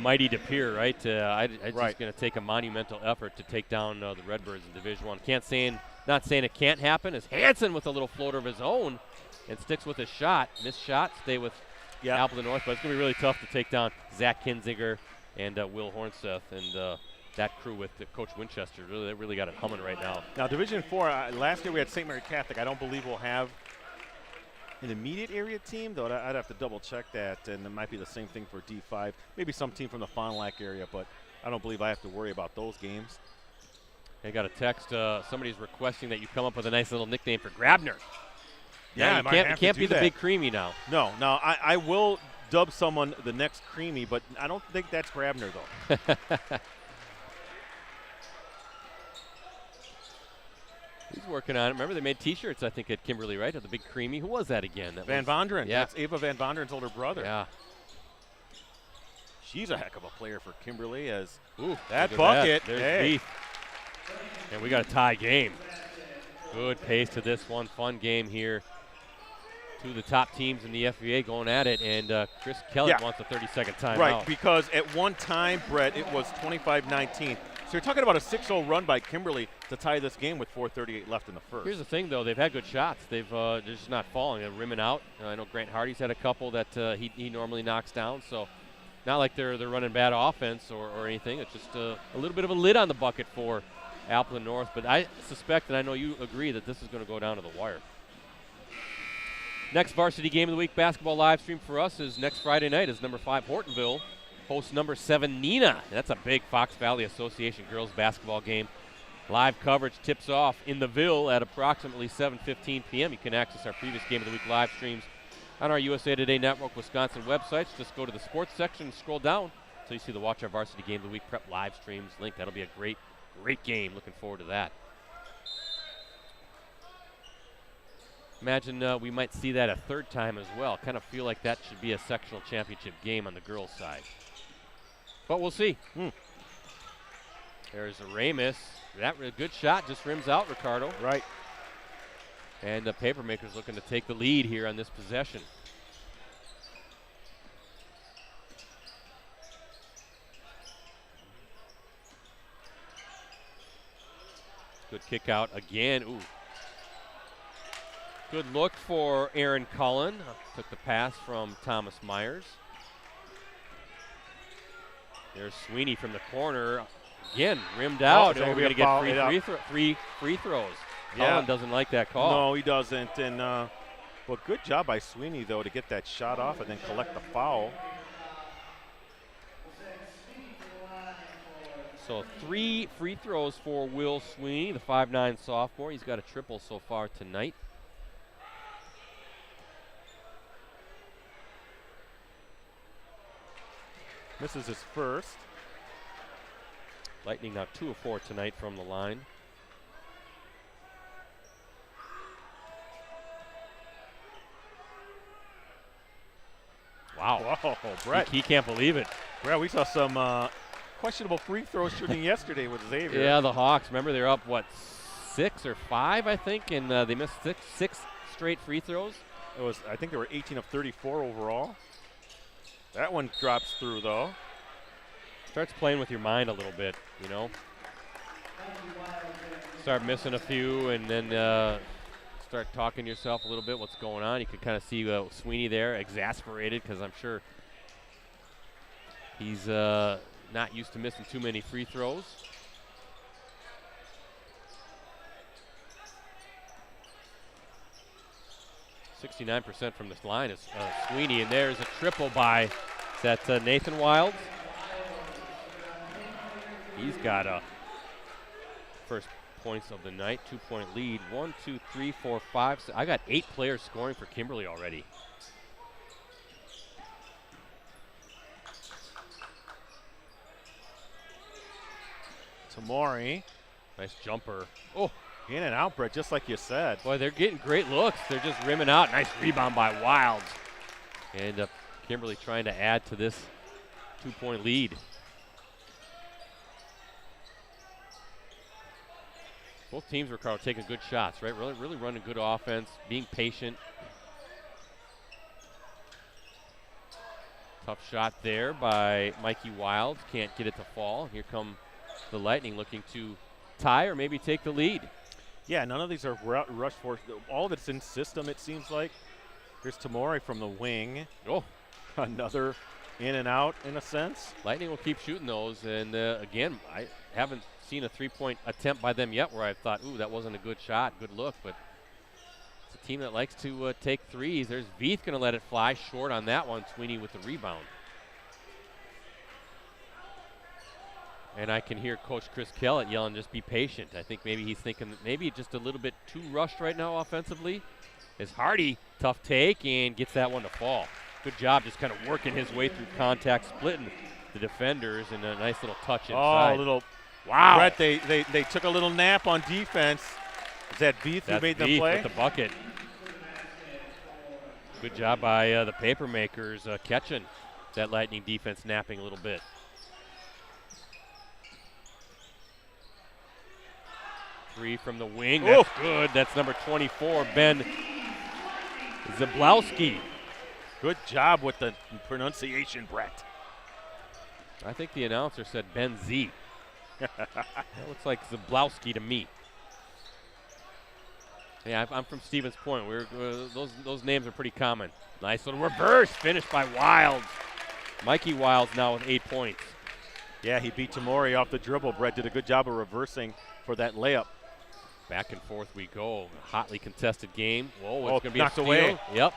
Mighty DePere, right? It's just going to take a monumental effort to take down the Redbirds in Division I. Not saying it can't happen. As Hansen with a little floater of his own and sticks with his shot. Missed shot, stay with Appleton North, but it's going to be really tough to take down Zach Kinzinger and Will Hornseth and that crew with Coach Winchester. They really got it humming right now. Now, Division IV, last year we had St. Mary Catholic. I don't believe we'll have an immediate area team, though I'd have to double check that, and it might be the same thing for D5. Maybe some team from the Fond du Lac area, but I don't believe I have to worry about those games. I got a text. Somebody's requesting that you come up with a nice little nickname for Grabner. Yeah, you can't be the Big Creamy now. No, I will dub someone the next Creamy, but I don't think that's Grabner, though. He's working on it. Remember, they made T-shirts, I think, at Kimberly, right? Of the Big Creamy. Who was that again? Van Vonderen. Yeah. That's Ava Van Vonderen's older brother. Yeah. She's a heck of a player for Kimberly. That bucket. There's Beef. And we got a tie game. Good pace to this one. Fun game here. Two of the top teams in the FVA going at it, and Chris Kelly wants a 30-second timeout. Right, because at one time, Brett, it was 25-19. So you're talking about a 6-0 run by Kimberly to tie this game with 4:38 left in the first. Here's the thing, though. They've had good shots. They're just not falling. They're rimming out. I know Grant Hardy's had a couple that he normally knocks down. So not like they're running bad offense or anything. It's just a little bit of a lid on the bucket for Appleton North. But I suspect, and I know you agree, that this is going to go down to the wire. Next varsity game of the week basketball live stream for us is next Friday night is number 5 Hortonville hosts number 7 Neenah. That's a big Fox Valley Association girls basketball game. Live coverage tips off in the Ville at approximately 7:15 p.m. You can access our previous game of the week live streams on our USA Today Network Wisconsin websites. Just go to the sports section and scroll down so you see the Watch Our Varsity Game of the Week prep live streams link. That'll be a great game. Looking forward to that. Imagine we might see that a third time as well. Kind of feel like that should be a sectional championship game on the girls' side. But we'll see. There's a Ramus. That a good shot, just rims out, Ricardo. Right. And the Papermakers looking to take the lead here on this possession. Good kick out again. Ooh. Good look for Aaron Cullen. Took the pass from Thomas Myers. There's Sweeney from the corner. Again, rimmed out. We're going to get three free throws. Cullen doesn't like that call. No, he doesn't. And well, good job by Sweeney, though, to get that shot off and then collect the foul. So 3 free throws for Will Sweeney, the 5'9" sophomore. He's got a triple so far tonight. Misses his first. Lightning now 2 of 4 tonight from the line. Wow. Whoa, Brett. He can't believe it. Brett, we saw some questionable free throw shooting yesterday with Xavier. Yeah, the Hawks. Remember, they're up, 6 or 5, I think, and they missed six straight free throws. I think they were 18 of 34 overall. That one drops through, though. Starts playing with your mind a little bit, you know. Start missing a few, and then start talking to yourself a little bit. What's going on? You can kind of see Sweeney there, exasperated, because I'm sure he's not used to missing too many free throws. .69% from this line is Sweeney, and there's a triple by, is that Nathan Wilds? He's got a first points of the night, 2-point lead. 1, 2, 3, 4, 5. I got 8 players scoring for Kimberly already. Tamori. Nice jumper. Oh, In and out, Brett, just like you said. boy, they're getting great looks. They're just rimming out. Nice rebound by Wilds. And Kimberly trying to add to this 2-point lead. Both teams were taking good shots, right? Really running good offense, being patient. Tough shot there by Mikey Wilds. Can't get it to fall. Here come the Lightning looking to tie or maybe take the lead. Yeah, none of these are rush for. All of it's in system, it seems like. Here's Tamori from the wing. Oh, Another in and out, in a sense. Lightning will keep shooting those. And again, I haven't seen a 3-point attempt by them yet where I thought, ooh, that wasn't a good shot, good look. But it's a team that likes to take threes. There's Veith going to let it fly short on that one. Sweeney with the rebound. And I can hear Coach Chris Kellett yelling, just be patient. I think maybe he's thinking maybe just a little bit too rushed right now offensively. As Hardy, tough take, and gets that one to fall. Good job just kind of working his way through contact, splitting the defenders, and a nice little touch inside. Oh, a little. Wow. Brett, they took a little nap on defense. Is that Veith who made them Veith play? with the bucket. Good job by the Papermakers catching that Lightning defense napping a little bit. Three from the wing. That's good. That's number 24, Ben Zablowski. Good job with the pronunciation, Brett. I think the announcer said Ben Z. That looks like Zablowski to me. Yeah, I'm from Stevens Point. Those names are pretty common. Nice little reverse finish by Wilds. Mikey Wilds now with 8 points. Yeah, he beat Tamori off the dribble. Brett did a good job of reversing for that layup. Back and forth we go. Hotly contested game. Whoa, it's going to be knocked a steal. away. Yep.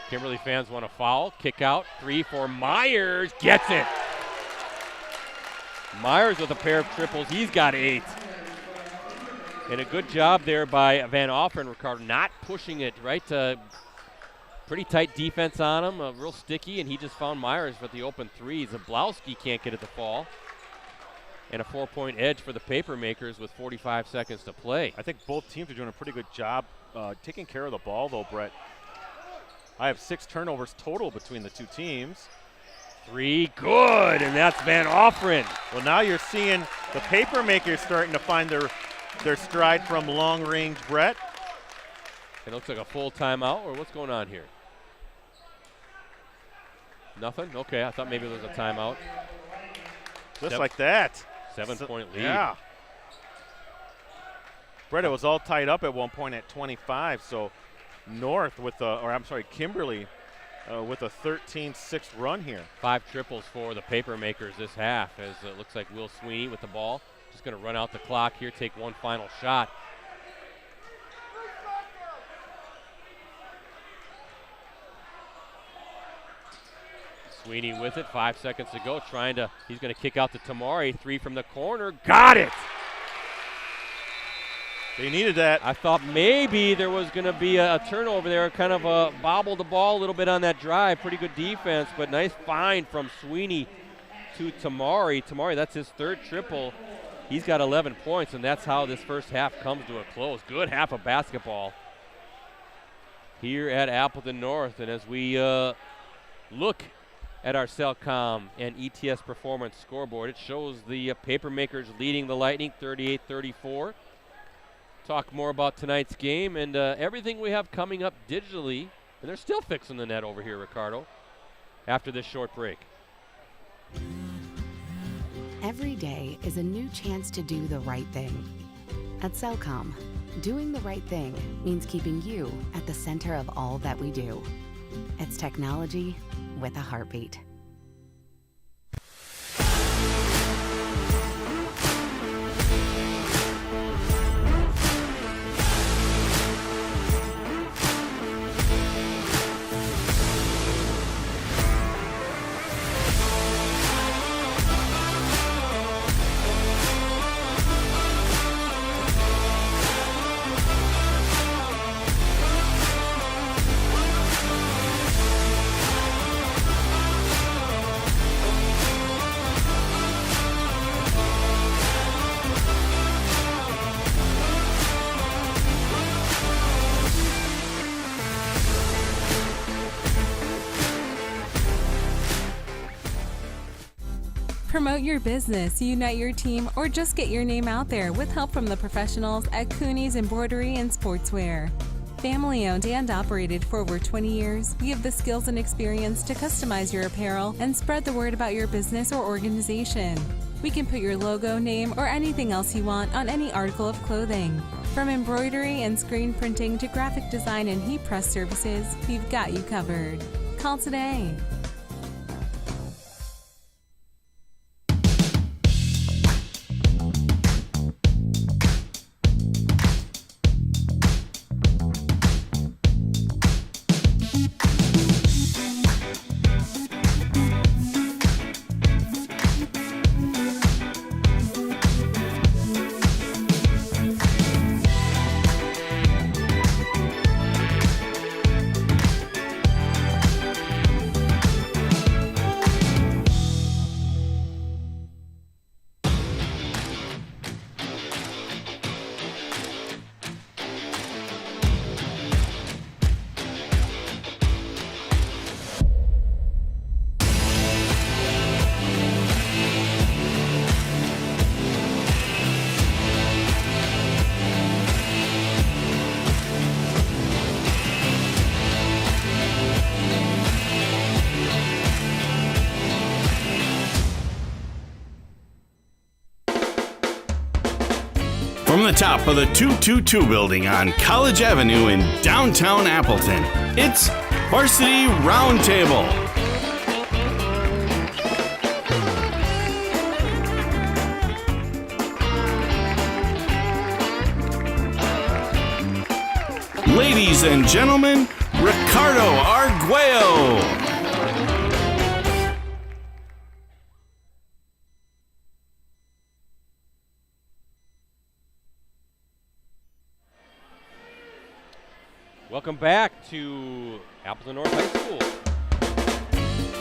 Kimberly fans want a foul. Kick out. 3 for Myers. Gets it. Myers with a pair of triples. He's got 8. And a good job there by Van Offeren, Ricardo, not pushing it, right? Pretty tight defense on him, real sticky, and he just found Myers with the open 3. Zablowski can't get it to fall. And a 4-point edge for the Papermakers with 45 seconds to play. I think both teams are doing a pretty good job taking care of the ball, though, Brett. I have 6 turnovers total between the two teams. 3, good, and that's Van Offeren. Well, now you're seeing the Papermakers starting to find their stride from long range, Brett. It looks like a full timeout, or what's going on here? Nothing? Okay, I thought maybe there was a timeout. Just like that. 7-point lead. Yeah. Brett, it was all tied up at one point at 25, so North with Kimberly with a 13-6 run here. 5 triples for the Papermakers this half, as it looks like Will Sweeney with the ball. Just going to run out the clock here, take one final shot. Sweeney with it, 5 seconds to go, he's going to kick out to Tamari, 3 from the corner, got it! They needed that. I thought maybe there was going to be a turnover there, kind of bobbled the ball a little bit on that drive. Pretty good defense, but nice find from Sweeney to Tamari. Tamari, that's his 3rd triple. He's got 11 points, and that's how this first half comes to a close. Good half of basketball here at Appleton North. And as we look at our Cellcom and ETS Performance scoreboard, it shows the Papermakers leading the Lightning 38-34. Talk more about tonight's game and everything we have coming up digitally. And they're still fixing the net over here, Ricardo, after this short break. Every day is a new chance to do the right thing. At Cellcom, doing the right thing means keeping you at the center of all that we do. It's technology with a heartbeat. Promote your business, unite your team, or just get your name out there with help from the professionals at Cooney's Embroidery and Sportswear. Family owned and operated for over 20 years, we have the skills and experience to customize your apparel and spread the word about your business or organization. We can put your logo, name, or anything else you want on any article of clothing. From embroidery and screen printing to graphic design and heat press services, we've got you covered. Call today. From the top of the 222 building on College Avenue in downtown Appleton, it's Varsity Roundtable. Ladies and gentlemen, Ricardo Arguello. Welcome back to Appleton North High School.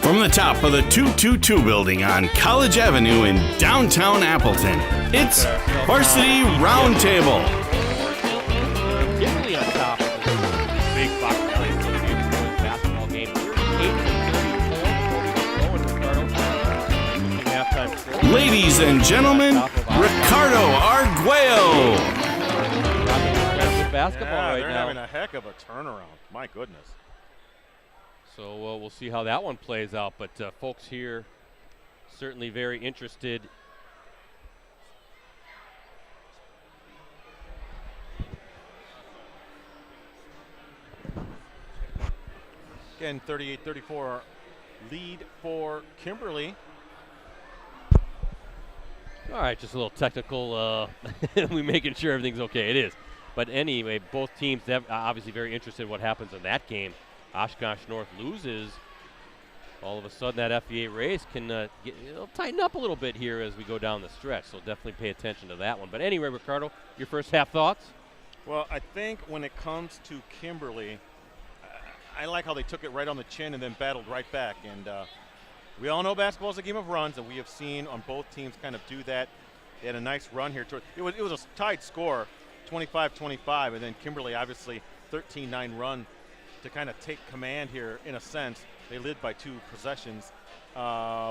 From the top of the 222 building on College Avenue in downtown Appleton, it's Varsity Roundtable. Kimberly on top of this big Fox Valley Association boys basketball game. 38-34 before we get going, Ricardo. Halftime score. Ladies and gentlemen, Ricardo Arguello. Basketball right they're now. having a heck of a turnaround. My goodness. So we'll see how that one plays out. But folks here certainly very interested. Again, 38-34 lead for Kimberly. All right, just a little technical. We making sure everything's okay. It is. But anyway, both teams obviously very interested in what happens in that game. Oshkosh North loses all of a sudden that FEA race can tighten up a little bit here as we go down the stretch. So definitely pay attention to that one. But anyway, Ricardo, your first half thoughts? Well, I think when it comes to Kimberly, I like how they took it right on the chin and then battled right back. And we all know basketball is a game of runs, and we have seen on both teams kind of do that. They had a nice run here. It was a tied score, 25-25, and then Kimberly obviously 13-9 run to kind of take command here in a sense. They led by 2 possessions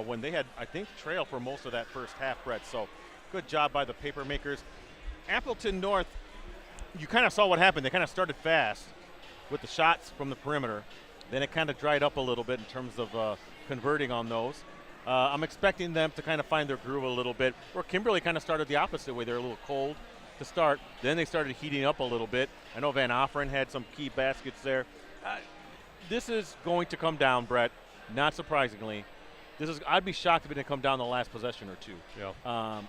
when they had, I think, trail for most of that first half, Brett. So good job by the paper makers. Appleton North, you kind of saw what happened. They kind of started fast with the shots from the perimeter. Then it kind of dried up a little bit in terms of converting on those. I'm expecting them to kind of find their groove a little bit. Or Kimberly kind of started the opposite way. They're a little cold to start. Then they started heating up a little bit. I know Van Offeren had some key baskets there. This is going to come down, Brett, not surprisingly. I'd be shocked if it didn't come down the last possession or two. Yeah.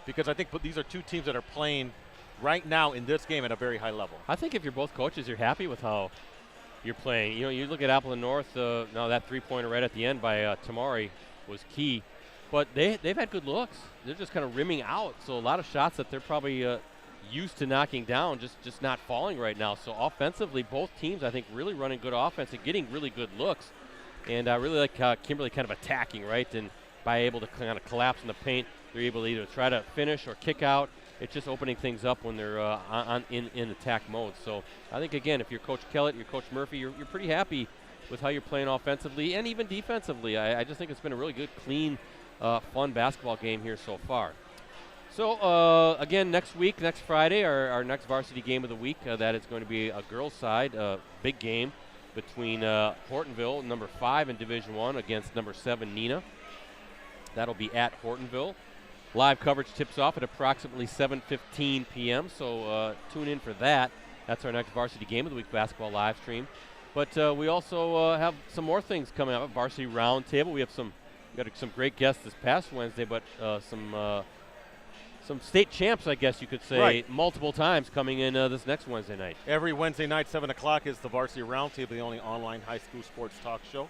Because I think these are 2 teams that are playing right now in this game at a very high level. I think if you're both coaches, you're happy with how you're playing. You know, you look at Appleton North, now that 3-pointer right at the end by Tamari was key. But they've had good looks. They're just kind of rimming out. So a lot of shots that they're probably used to knocking down, just not falling right now. So offensively, both teams, I think, really running good offense and getting really good looks. And I really like Kimberly kind of attacking, right? And by able to kind of collapse in the paint, they're able to either try to finish or kick out. It's just opening things up when they're in attack mode. So I think, again, if you're Coach Kellett, you're Coach Murphy, you're pretty happy with how you're playing offensively and even defensively. I just think it's been a really good, clean, fun basketball game here so far. So, again, next Friday, our next varsity game of the week, that is going to be a girls' side, big game between Hortonville, number 5 in Division I, against number 7, Neenah. That'll be at Hortonville. Live coverage tips off at approximately 7:15 p.m., so tune in for that. That's our next varsity game of the week basketball live stream. But we also have some more things coming up. Varsity Roundtable. We got some great guests this past Wednesday, but some state champs, I guess you could say, right, multiple times coming in this next Wednesday night. Every Wednesday night, 7 o'clock, is the Varsity Roundtable, the only online high school sports talk show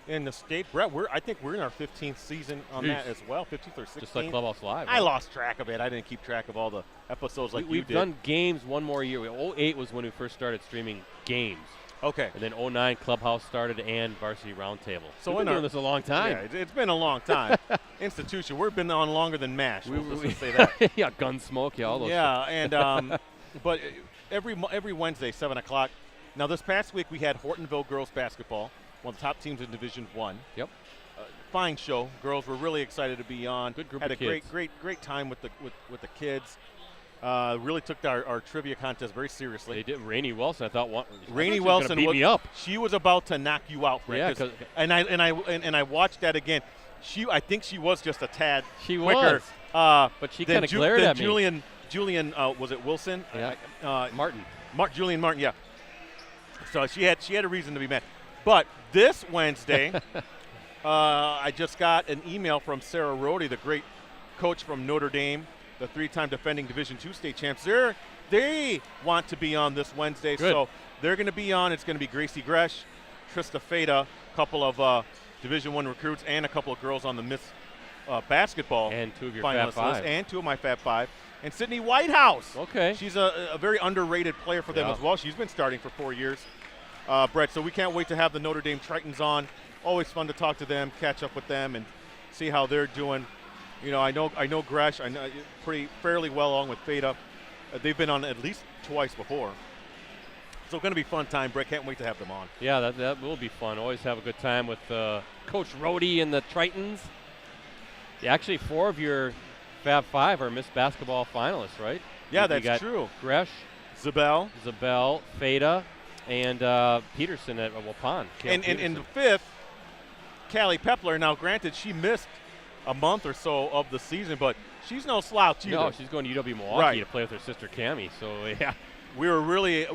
in the state. Brett, I think we're in our 15th season on that as well, 15th or 16th. Just like Clubhouse Live. I lost track of it. I didn't keep track of all the episodes like you did. We've done games one more year. 08 was when we first started streaming games. Okay. And then 09 Clubhouse started and Varsity Roundtable. So we've been doing this a long time. Yeah, it's been a long time. Institution. We've been on longer than MASH. Let's just say that. Yeah, Gunsmoke, all those. Yeah, and but every Wednesday, 7 o'clock. Now, this past week we had Hortonville girls basketball, one of the top teams in Division I. Yep. Fine show. Girls were really excited to be on. Good group had of a kids. great time with the kids. Really took our trivia contest very seriously. They did. Rainey Wilson, I thought. Rainey Wilson beat me up. She was about to knock you out, Brett. Yeah, and I watched that again. I think she was just a tad she quicker. Was. But she kind of glared at me. Julian, was it Wilson? Yeah. Martin. Julian Martin, yeah. So she had a reason to be mad. But this Wednesday, I just got an email from Sarah Rohde, the great coach from Notre Dame, the 3-time defending Division II state champs. They want to be on this Wednesday, Good. So they're going to be on. It's going to be Gracie Gresh, Trista Feta, a couple of Division I recruits, and a couple of girls on the Miss basketball and 2 of your finalist Fab 5. list, and 2 of my Fab 5. And Sydney Whitehouse. Okay. She's a very underrated player for them as well. She's been starting for 4 years, Brett. So we can't wait to have the Notre Dame Tritons on. Always fun to talk to them, catch up with them, and see how they're doing. You know, I know Gresh. I know fairly well along with Feta. They've been on at least twice before. So going to be fun time, Brett. Can't wait to have them on. Yeah, that will be fun. Always have a good time with Coach Rohde and the Tritons. Yeah, actually, 4 of your Fab 5 are Miss Basketball finalists, right? Yeah, you that's true. Gresh, Zabel, Feta, and Peterson at Waupun. And in the 5th, Callie Pepler. Now, granted, she missed a month or so of the season, but she's no slouch either. No, she's going to UW-Milwaukee Right. to play with her sister Cammie. So, yeah. We were really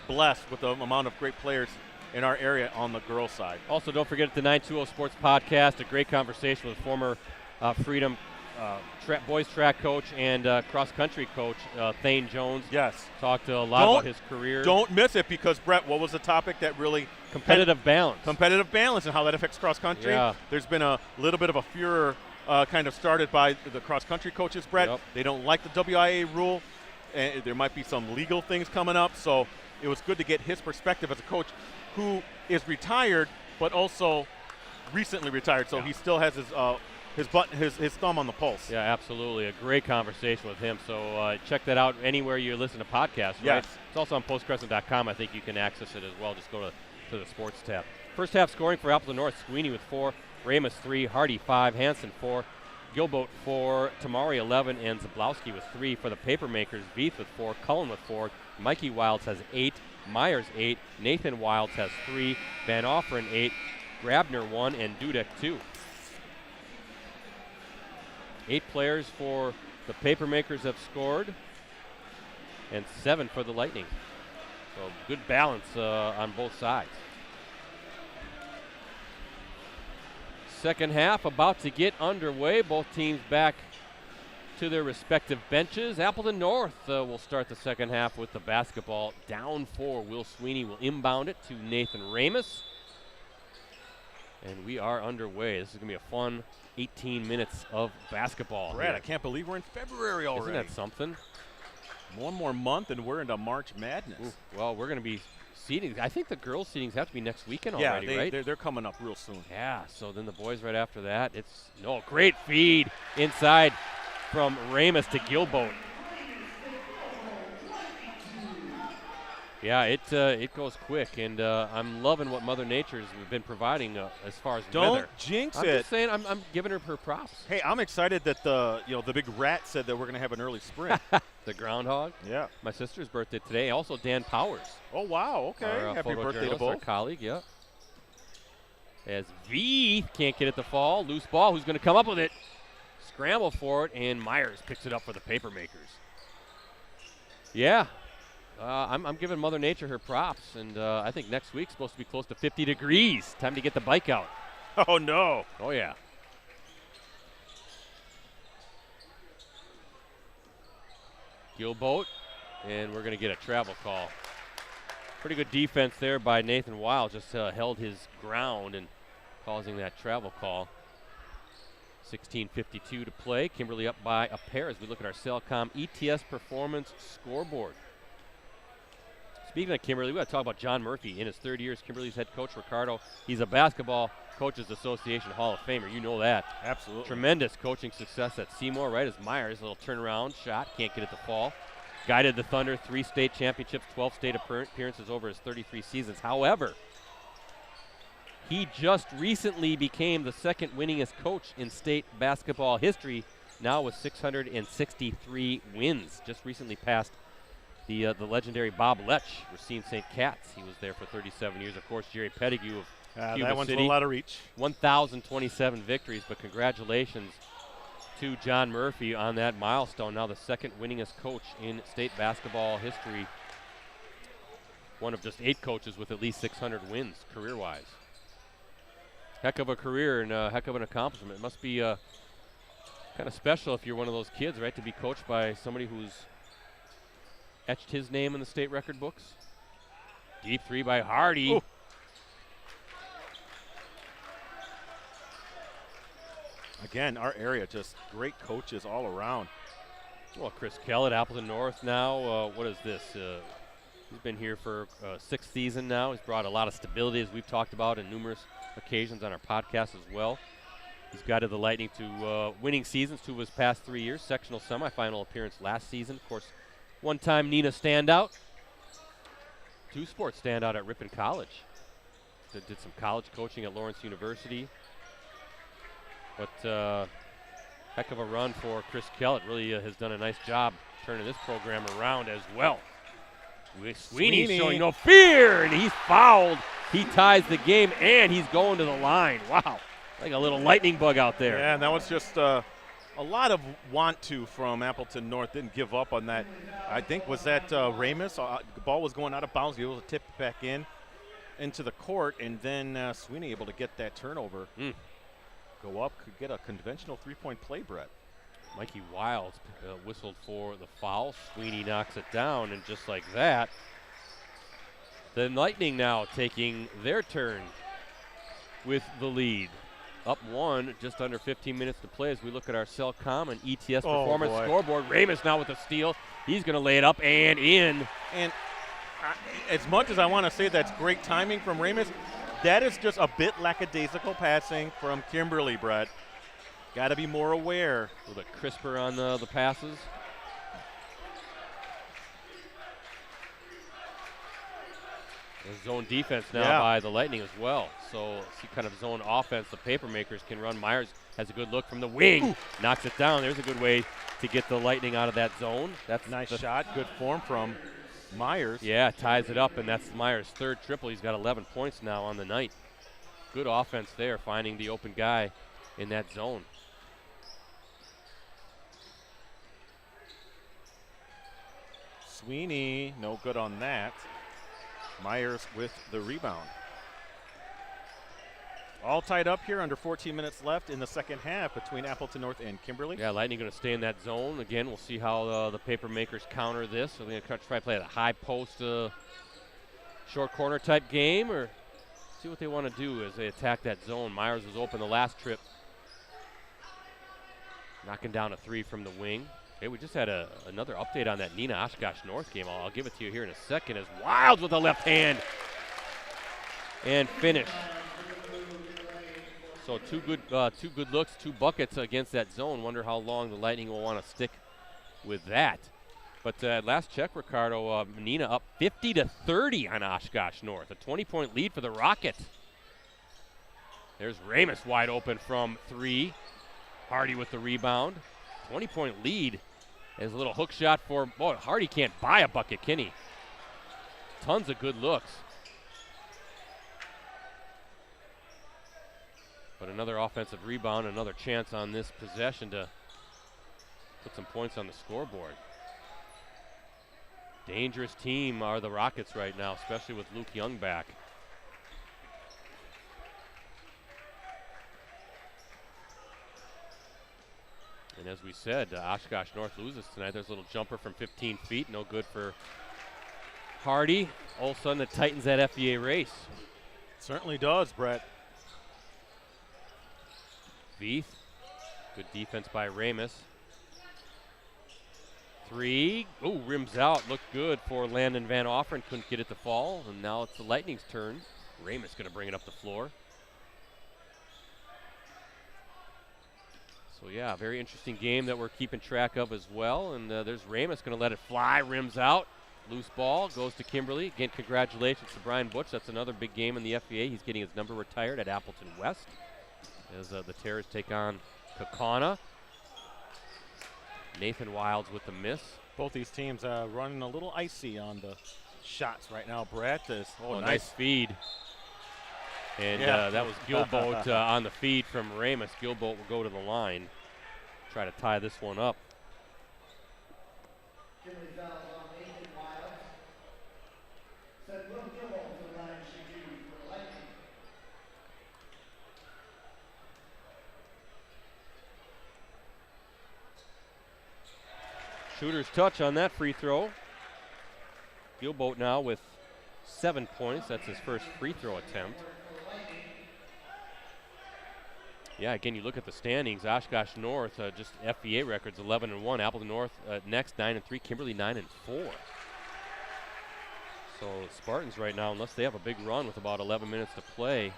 blessed with the amount of great players in our area on the girls' side. Also, don't forget the 920 Sports Podcast, a great conversation with former Freedom boys track coach and cross-country coach, Thane Jones. Yes. Talked a lot about his career. Don't miss it because, Brett, what was the topic that really competitive balance. Competitive balance and how that affects cross-country. Yeah. There's been a little bit of a furor kind of started by the cross-country coaches, Brett. Yep. They don't like the WIA rule. And there might be some legal things coming up. So it was good to get his perspective as a coach who is retired but also recently retired. So he still has his thumb on the pulse. Yeah, absolutely. A great conversation with him. So check that out anywhere you listen to podcasts, right? Yes. It's also on postcrescent.com. I think you can access it as well. Just go to the sports tab. First half scoring for Appleton North, Sweeney with 4, Ramus 3, Hardy 5, Hansen 4, Gilboat 4, Tamari 11, and Zablowski with 3. For the Papermakers, Veith with 4, Cullen with 4, Mikey Wilds has 8, Myers 8, Nathan Wilds has 3, Van Offeren 8, Grabner 1, and Dudek 2. 8 players for the Papermakers have scored, and 7 for the Lightning. So good balance on both sides. Second half about to get underway. Both teams back to their respective benches. Appleton North will start the second half with the basketball. Down 4. Will Sweeney will inbound it to Nathan Ramus. And we are underway. This is going to be a fun 18 minutes of basketball. Brad, I can't believe we're in February already. Isn't that something? One more month and we're into March Madness. Ooh, well, we're going to be seedings. I think the girls' seedings have to be next weekend already, right? Yeah, they're coming up real soon. Yeah, so then the boys right after that. It's great feed inside from Ramus to Gilboat. Yeah, it goes quick, and I'm loving what Mother Nature's been providing as far as Don't weather. jinx I'm it. just saying, I'm giving her props. Hey, I'm excited that the big rat said that we're going to have an early spring. The groundhog. Yeah. My sister's birthday today. Also Dan Powers. Oh wow. Okay. Our, Happy birthday to photojournalist, our both. colleague. Yeah. As V can't get it to fall, loose ball. Who's going to come up with it? Scramble for it, and Myers picks it up for the Papermakers. Yeah. I'm giving Mother Nature her props, and I think next week's supposed to be close to 50 degrees. Time to get the bike out. Oh, no. Oh, yeah. Gilboat, and we're going to get a travel call. Pretty good defense there by Nathan Wild, just held his ground and causing that travel call. 16:52 to play. Kimberly up by a pair as we look at our Cellcom ETS Performance scoreboard. Speaking of Kimberly, we got to talk about John Murphy in his third year as Kimberly's head coach. Ricardo, he's a Basketball Coaches Association Hall of Famer. You know that. Absolutely. Tremendous coaching success at Seymour, right? As Myers, a little turnaround shot, can't get it to fall. Guided the Thunder 3 state championships, 12 state appearances over his 33 seasons. However, he just recently became the second winningest coach in state basketball history, now with 663 wins. Just recently passed the legendary Bob Lech, Racine St. Cat's. He was there for 37 years. Of course, Jerry Pettigrew of Cuba that one's City. a lot of reach. 1,027 victories, but congratulations to John Murphy on that milestone. Now the second winningest coach in state basketball history. One of just 8 coaches with at least 600 wins career-wise. Heck of a career and a heck of an accomplishment. It must be kind of special if you're one of those kids, right, to be coached by somebody who's etched his name in the state record books. Deep 3 by Hardy. Ooh. Again, our area, just great coaches all around. Well, Chris Kell at Appleton North now. What is this? He's been here for 6th season now. He's brought a lot of stability, as we've talked about in numerous occasions on our podcast as well. He's guided the Lightning to winning seasons 2 of his past 3 years. Sectional semifinal appearance last season. Of course, one-time Nina standout. 2 sports standout at Ripon College. Did some college coaching at Lawrence University. But heck of a run for Chris Kellett. Really has done a nice job turning this program around as well. Sweeney's showing no fear, and he's fouled. He ties the game, and he's going to the line. Wow, like a little lightning bug out there. Yeah, and that was just a lot of want to from Appleton North. Didn't give up on that. I think was that Ramus. The ball was going out of bounds. He was able to tip it back into the court, and then Sweeney able to get that turnover. Go up, could get a conventional 3-point play, Brett. Mikey Wild whistled for the foul. Sweeney knocks it down, and just like that, the Lightning now taking their turn with the lead. Up one, just under 15 minutes to play as we look at our Cellcom and ETS performance scoreboard. Ramus now with the steal. He's going to lay it up and in. And as much as I want to say that's great timing from Ramus, that is just a bit lackadaisical passing from Kimberly, Brett. Got to be more aware. A little bit crisper on the passes. There's zone defense now by the Lightning as well. So see kind of zone offense the Papermakers can run. Myers has a good look from the wing. Ooh. Knocks it down. There's a good way to get the Lightning out of that zone. That's nice shot. Good form from Myers. Yeah, ties it up, and that's Myers' third triple. He's got 11 points now on the night. Good offense there, finding the open guy in that zone. Sweeney, no good on that. Myers with the rebound. All tied up here, under 14 minutes left in the second half between Appleton North and Kimberly. Yeah, Lightning going to stay in that zone. Again, we'll see how the Papermakers counter this. So they're going to try to play a high post, short corner type game, or see what they want to do as they attack that zone. Myers was open the last trip. Knocking down a three from the wing. Hey, we just had another update on that Neenah Oshkosh North game. I'll give it to you here in a second as Wild with the left hand and finish. So two good looks, 2 buckets against that zone. Wonder how long the Lightning will want to stick with that. But last check, Ricardo, Neenah up 50-30 on Oshkosh North. A 20-point lead for the Rockets. There's Ramus wide open from 3. Hardy with the rebound. 20-point lead. There's a little hook shot for, boy, Hardy can't buy a bucket, can he? Tons of good looks. But another offensive rebound, another chance on this possession to put some points on the scoreboard. Dangerous team are the Rockets right now, especially with Luke Young back. And as we said, Oshkosh North loses tonight. There's a little jumper from 15 feet, no good for Hardy. All of a sudden it tightens that FEA race. Certainly does, Brett. Veith, good defense by Ramus. 3, ooh, rims out, looked good for Landon Van Offeren, couldn't get it to fall, and now it's the Lightning's turn. Ramus gonna bring it up the floor. So yeah, very interesting game that we're keeping track of as well, and there's Ramus gonna let it fly, rims out, loose ball, goes to Kimberly. Again, congratulations to Brian Butch, that's another big game in the FEA. He's getting his number retired at Appleton West as the Terrors take on Kaukauna. Nathan Wilds with the miss. Both these teams running a little icy on the shots right now. Brett is nice feed. And that was Gilboat on the feed from Ramus. Gilboat will go to the line, try to tie this one up. Shooter's touch on that free throw. Gilboat now with 7 points. That's his first free throw attempt. Yeah, again, you look at the standings. Oshkosh North, just FBA records, 11-1. Appleton North next, 9-3. Kimberly, 9-4. So Spartans right now, unless they have a big run with about 11 minutes to play,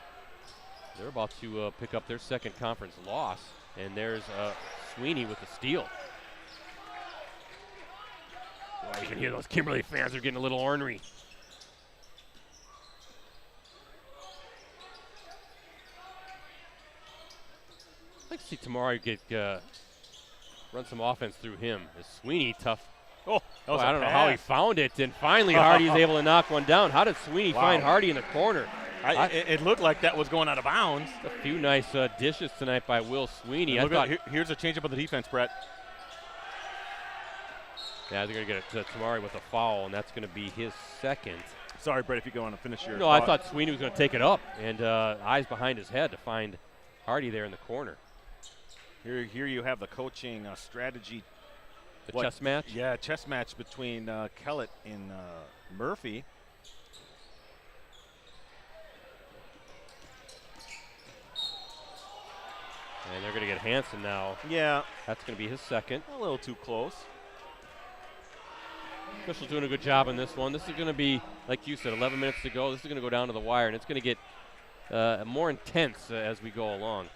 they're about to pick up their second conference loss. And there's Sweeney with the steal. Boy, you can hear those Kimberly fans are getting a little ornery. I'd like to see Tamari get run some offense through him. Is Sweeney tough? Oh, that was I don't know how he found it, and finally Hardy's able to knock one down. How did Sweeney find Hardy in the corner? It looked like that was going out of bounds. A few nice dishes tonight by Will Sweeney. Here's a change up of the defense, Brett. Yeah, they're going to get it to Tamari with a foul, and that's going to be his second. Sorry, Brett, if you go on to finish your No, thought. I thought Sweeney was going to take it up, and eyes behind his head to find Hardy there in the corner. Here you have the coaching strategy. The chess match? Yeah, chess match between Kellett and Murphy. And they're going to get Hansen now. Yeah. That's going to be his second. A little too close. Official's doing a good job in this one. This is going to be, like you said, 11 minutes to go. This is going to go down to the wire, and it's going to get more intense as we go along.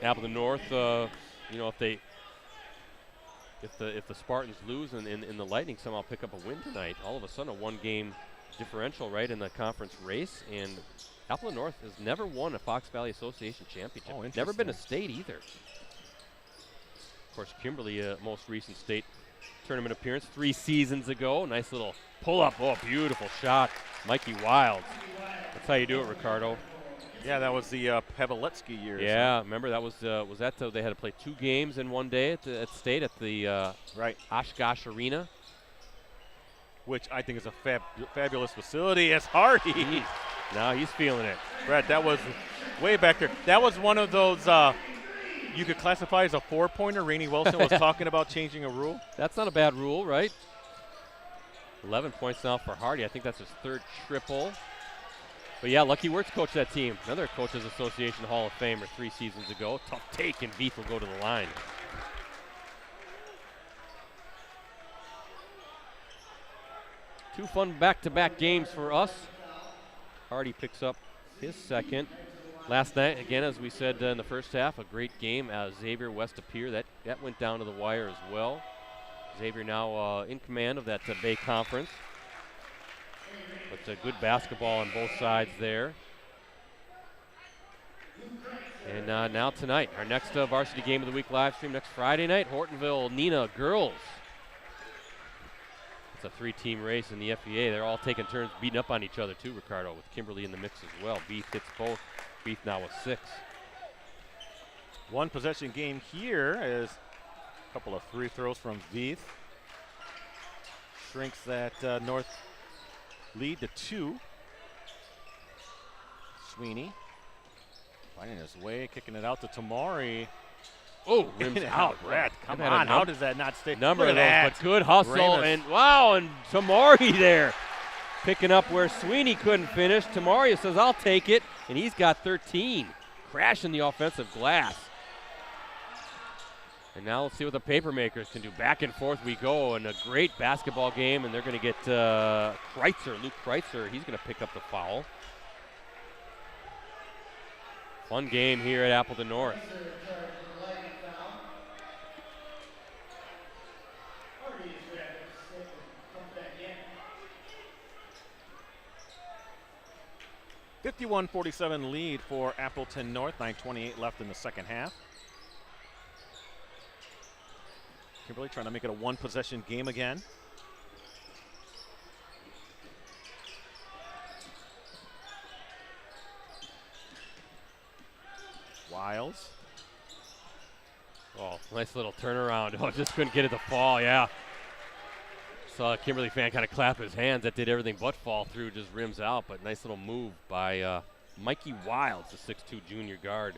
Appleton North, you know, if the Spartans lose and the Lightning somehow pick up a win tonight, all of a sudden a one-game differential right in the conference race, and Appleton North has never won a Fox Valley Association championship. Oh, never been a state either. Of course, Kimberly, most recent state tournament appearance 3 seasons ago. Nice little pull-up. Oh, beautiful shot. Mikey Wilds. That's how you do it, Ricardo. Yeah, that was the Paveletsky years. Yeah, remember that was that they had to play 2 games in one day at state at the right Oshkosh Arena, which I think is a fabulous facility. As Hardy. Now he's feeling it. Brett, that was way back there. That was one of those you could classify as a 4-pointer. Rainey Wilson was talking about changing a rule. That's not a bad rule, right? 11 points now for Hardy. I think that's his 3rd triple. But yeah, Lucky Wirtz coached that team. Another Coaches Association Hall of Famer 3 seasons ago. Tough take, and Beef will go to the line. Two fun back-to-back games for us. Hardy picks up his second. Last night, again, as we said in the first half, a great game. Xavier West Appear, that went down to the wire as well. Xavier now in command of that Bay Conference. But good basketball on both sides there. And now tonight, our next varsity game of the week live stream next Friday night, Hortonville Neenah girls. It's a 3-team race in the FVA. They're all taking turns beating up on each other too, Ricardo, with Kimberly in the mix as well. Beef hits both. Beef now with 6. One possession game here is a couple of free throws from Beef. Shrinks that North lead to 2. Sweeney finding his way, kicking it out to Tamari. Oh, rims out. Brett, come on. How does that not stay? Number Look of at those, that. but good hustle. Ramus. And wow, and Tamari there. Picking up where Sweeney couldn't finish. Tamari says, I'll take it. And he's got 13. Crashing the offensive glass. And now let's see what the Papermakers can do. Back and forth we go, and a great basketball game. And they're going to get Kreitzer, Luke Kreitzer. He's going to pick up the foul. Fun game here at Appleton North. (51-47) lead for Appleton North. 9:28 left in the second half. Kimberly trying to make it a 1-possession game again. Wiles. Oh, nice little turnaround. Oh, just couldn't get it to fall, yeah. Saw a Kimberly fan kind of clap his hands. That did everything but fall through, just rims out. But nice little move by Mikey Wilds, the 6'2" junior guard.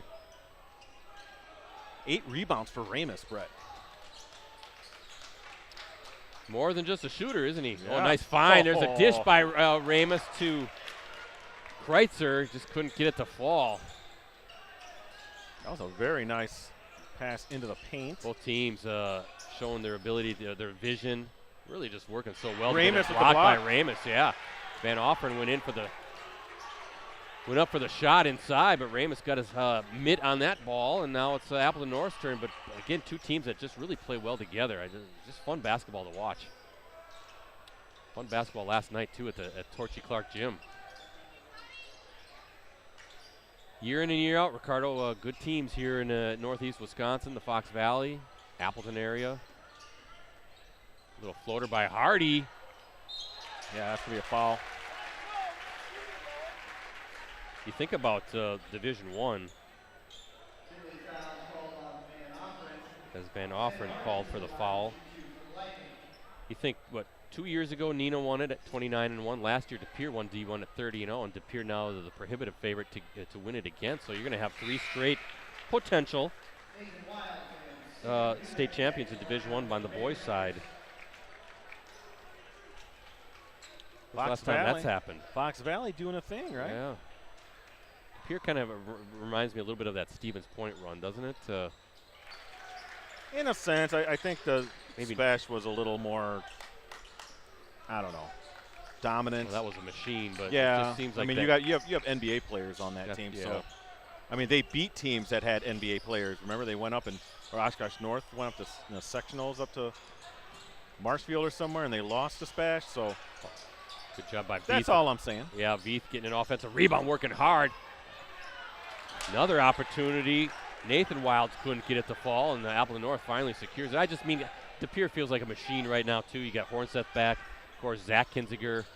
8 rebounds for Ramus, Brett. More than just a shooter, isn't he? Yeah. Oh, nice find. There's a dish by Ramus to Kreitzer. Just couldn't get it to fall. That was a very nice pass into the paint. Both teams showing their ability, their vision. Really just working so well. Ramus with the block by block. Ramus, yeah. Van Offeren went up for the shot inside, but Ramus got his mitt on that ball, and now it's Appleton North's turn. But again, two teams that just really play well together. Just fun basketball to watch. Fun basketball last night too at Torchy Clark Gym. Year in and year out, Ricardo, good teams here in northeast Wisconsin, the Fox Valley, Appleton area. Little floater by Hardy. Yeah, that's going to be a foul. You think about Division I. As Van Offeren called for the foul. You think, 2 years ago Neenah won it at 29-1. Last year De Pere won D1 at 30-0, and De Pere now is the prohibitive favorite to win it again. So you're going to have 3 straight potential state champions in Division I on the boys' side. Last time that's happened. Fox Valley doing a thing, right? Yeah. Here kind of reminds me a little bit of that Stevens Point run, doesn't it? In a sense, I think the Spash was a little more, I don't know, dominant. Well, that was a machine, but yeah, it just seems like you have NBA players on that team, so I mean they beat teams that had NBA players. Remember they went up or Oshkosh North went up to sectionals up to Marshfield or somewhere, and they lost to Spash. So good job by Veith. That's all I'm saying. Yeah, Veith getting an offensive rebound, working hard. Another opportunity. Nathan Wilds couldn't get it to fall, and the Appleton North finally secures it. I just mean, De Pere feels like a machine right now, too. You got Hornseth back. Of course, Zach Kinziger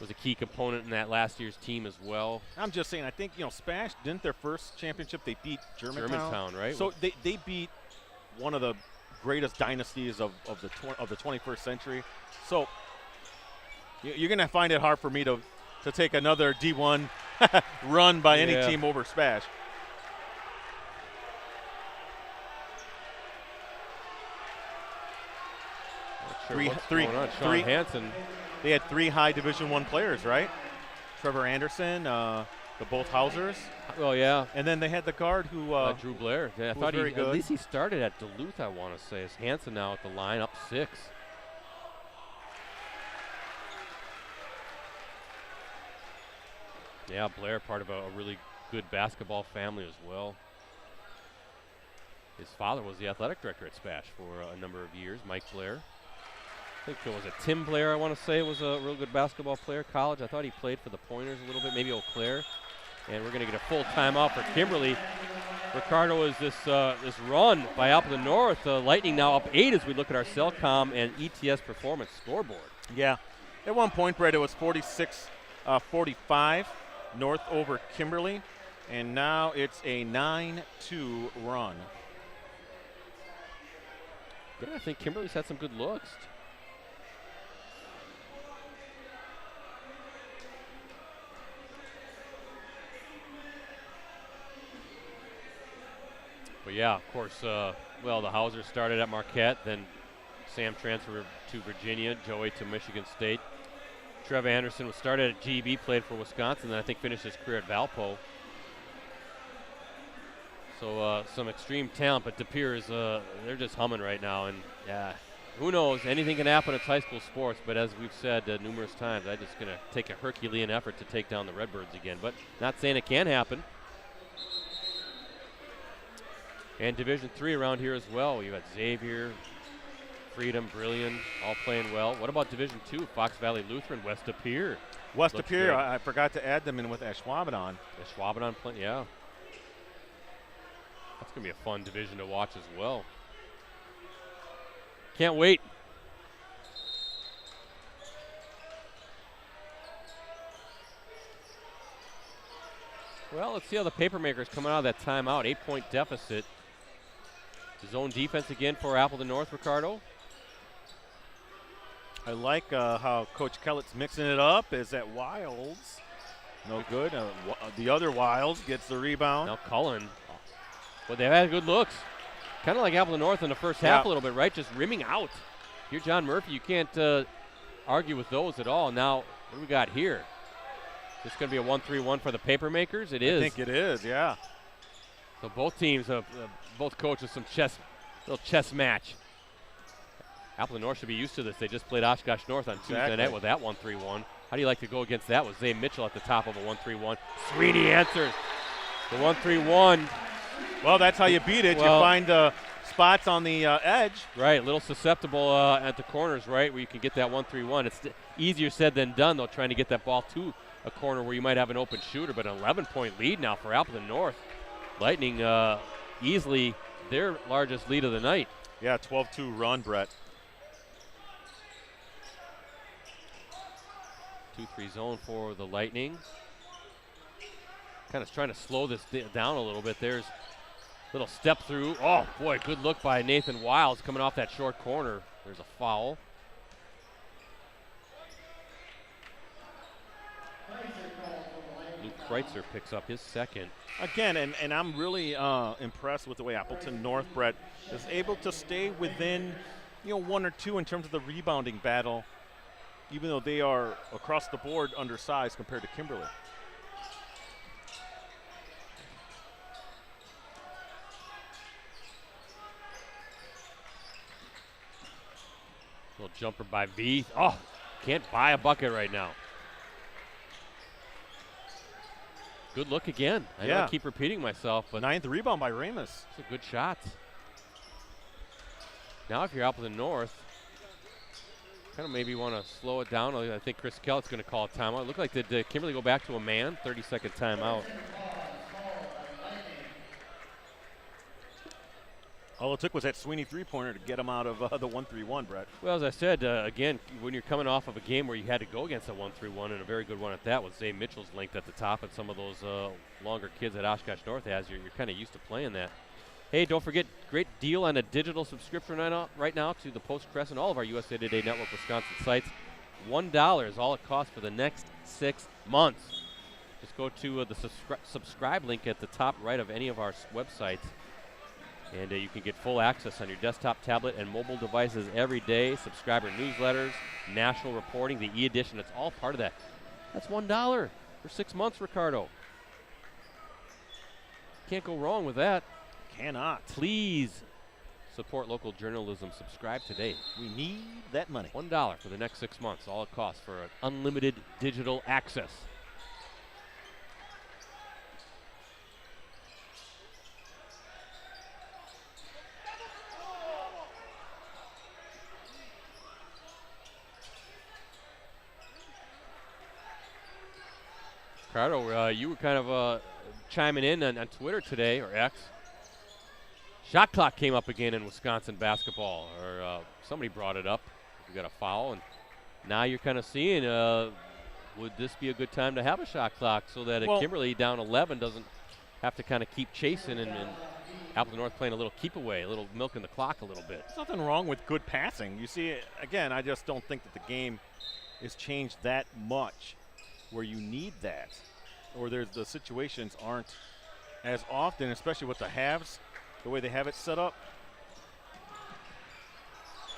was a key component in that last year's team as well. I'm just saying, I think, Spash, didn't their first championship, they beat Germantown? Germantown, right? So they beat one of the greatest dynasties of the 21st century. So you're going to find it hard for me to take another D1 run by any team over Spash. Three. Sean Hansen. They had 3 high Division I players, right? Trevor Anderson, the both Hausers. Oh yeah. And then they had the guard who Drew Blair. Yeah, I thought at least he started at Duluth. I want to say. Is Hansen now at the line, up 6. Yeah, Blair, part of a really good basketball family as well. His father was the athletic director at Spash for a number of years, Mike Blair. I think it was a Tim Blair, I want to say, was a real good basketball player at college. I thought he played for the Pointers a little bit, maybe Eau Claire. And we're going to get a full timeout for Kimberly. Ricardo, is this run by Appleton North. Lightning now up 8 as we look at our Cellcom and ETS performance scoreboard. Yeah. At one point, Brett, it was 46-45 North over Kimberly. And now it's a 9-2 run. Yeah, I think Kimberly's had some good looks. But yeah, of course, the Hausers started at Marquette, then Sam transferred to Virginia, Joey to Michigan State. Trev Anderson started at GEB, played for Wisconsin, then I think finished his career at Valpo. So some extreme talent, but De Pere is, they're just humming right now. And yeah, who knows, anything can happen in high school sports, but as we've said numerous times, I'm just going to take a Herculean effort to take down the Redbirds again, but not saying it can happen. And Division III around here as well. You've got Xavier, Freedom, Brilliant, all playing well. What about Division II? Fox Valley Lutheran, West De Pere. West De Pere, I forgot to add them in with Ashwaubenon. Ashwaubenon playing, yeah. That's going to be a fun division to watch as well. Can't wait. Well, let's see how the Papermakers coming out of that timeout. 8-point deficit. Zone defense again for Appleton North, Ricardo. I like how Coach Kellett's mixing it up. Is that Wilds? No good. The other Wilds gets the rebound. Now Cullen. But they've had good looks. Kind of like Appleton North in the first half a little bit, right? Just rimming out. Here, John Murphy, you can't argue with those at all. Now, what do we got here? Is this going to be a 1-3-1 for the Papermakers? It is. I think it is, yeah. So both teams, both coaches, little chess match. Appleton North should be used to this. They just played Oshkosh North on Tuesday night with that 1-3-1. How do you like to go against that with Zay Mitchell at the top of a 1-3-1? Sweeney answers the 1-3-1. Well, that's how you beat it. Well, you find spots on the edge. Right, a little susceptible at the corners, right, where you can get that 1-3-1. It's easier said than done, though, trying to get that ball to a corner where you might have an open shooter, but an 11-point lead now for Appleton North. Lightning easily their largest lead of the night. Yeah, 12-2 run, Brett. 2-3 zone for the Lightning. Kind of trying to slow this down a little bit. There's a little step through. Oh, boy, good look by Nathan Wiles coming off that short corner. There's a foul. Luke Freitzer picks up his second. Again, and I'm really impressed with the way Appleton North, Brett, is able to stay within, 1 or 2 in terms of the rebounding battle, even though they are across the board undersized compared to Kimberly. Little jumper by V. Oh, can't buy a bucket right now. Good look again. I know I keep repeating myself, but 9th rebound by Ramus. it's a good shot. Now if you're Appleton North, kind of maybe want to slow it down. I think Chris Kellett's going to call a timeout. It looked like did Kimberly go back to a man? 30-second timeout. All it took was that Sweeney three-pointer to get him out of the 1-3-1, Brett. Well, as I said, again, when you're coming off of a game where you had to go against a 1-3-1, and a very good one at that with Zay Mitchell's length at the top and some of those longer kids that Oshkosh North has, you're kind of used to playing that. Hey, don't forget, great deal on a digital subscription right now to the Post-Crest and all of our USA Today Network Wisconsin sites. $1 is all it costs for the next 6 months. Just go to the subscribe link at the top right of any of our websites. And you can get full access on your desktop, tablet, and mobile devices every day. Subscriber newsletters, national reporting, the e-edition, it's all part of that. That's $1 for 6 months, Ricardo. Can't go wrong with that. Cannot. Please support local journalism. Subscribe today. We need that money. $1 for the next 6 months, all it costs for unlimited digital access. Ricardo, you were kind of chiming in on Twitter today, or X. Shot clock came up again in Wisconsin basketball, or somebody brought it up. We got a foul, and now you're kind of seeing, would this be a good time to have a shot clock so that Kimberly down 11 doesn't have to kind of keep chasing and Appleton North playing a little keep away, a little milking the clock a little bit. There's nothing wrong with good passing. You see, again, I just don't think that the game is changed that much where you need that, or the situations aren't as often, especially with the halves, the way they have it set up.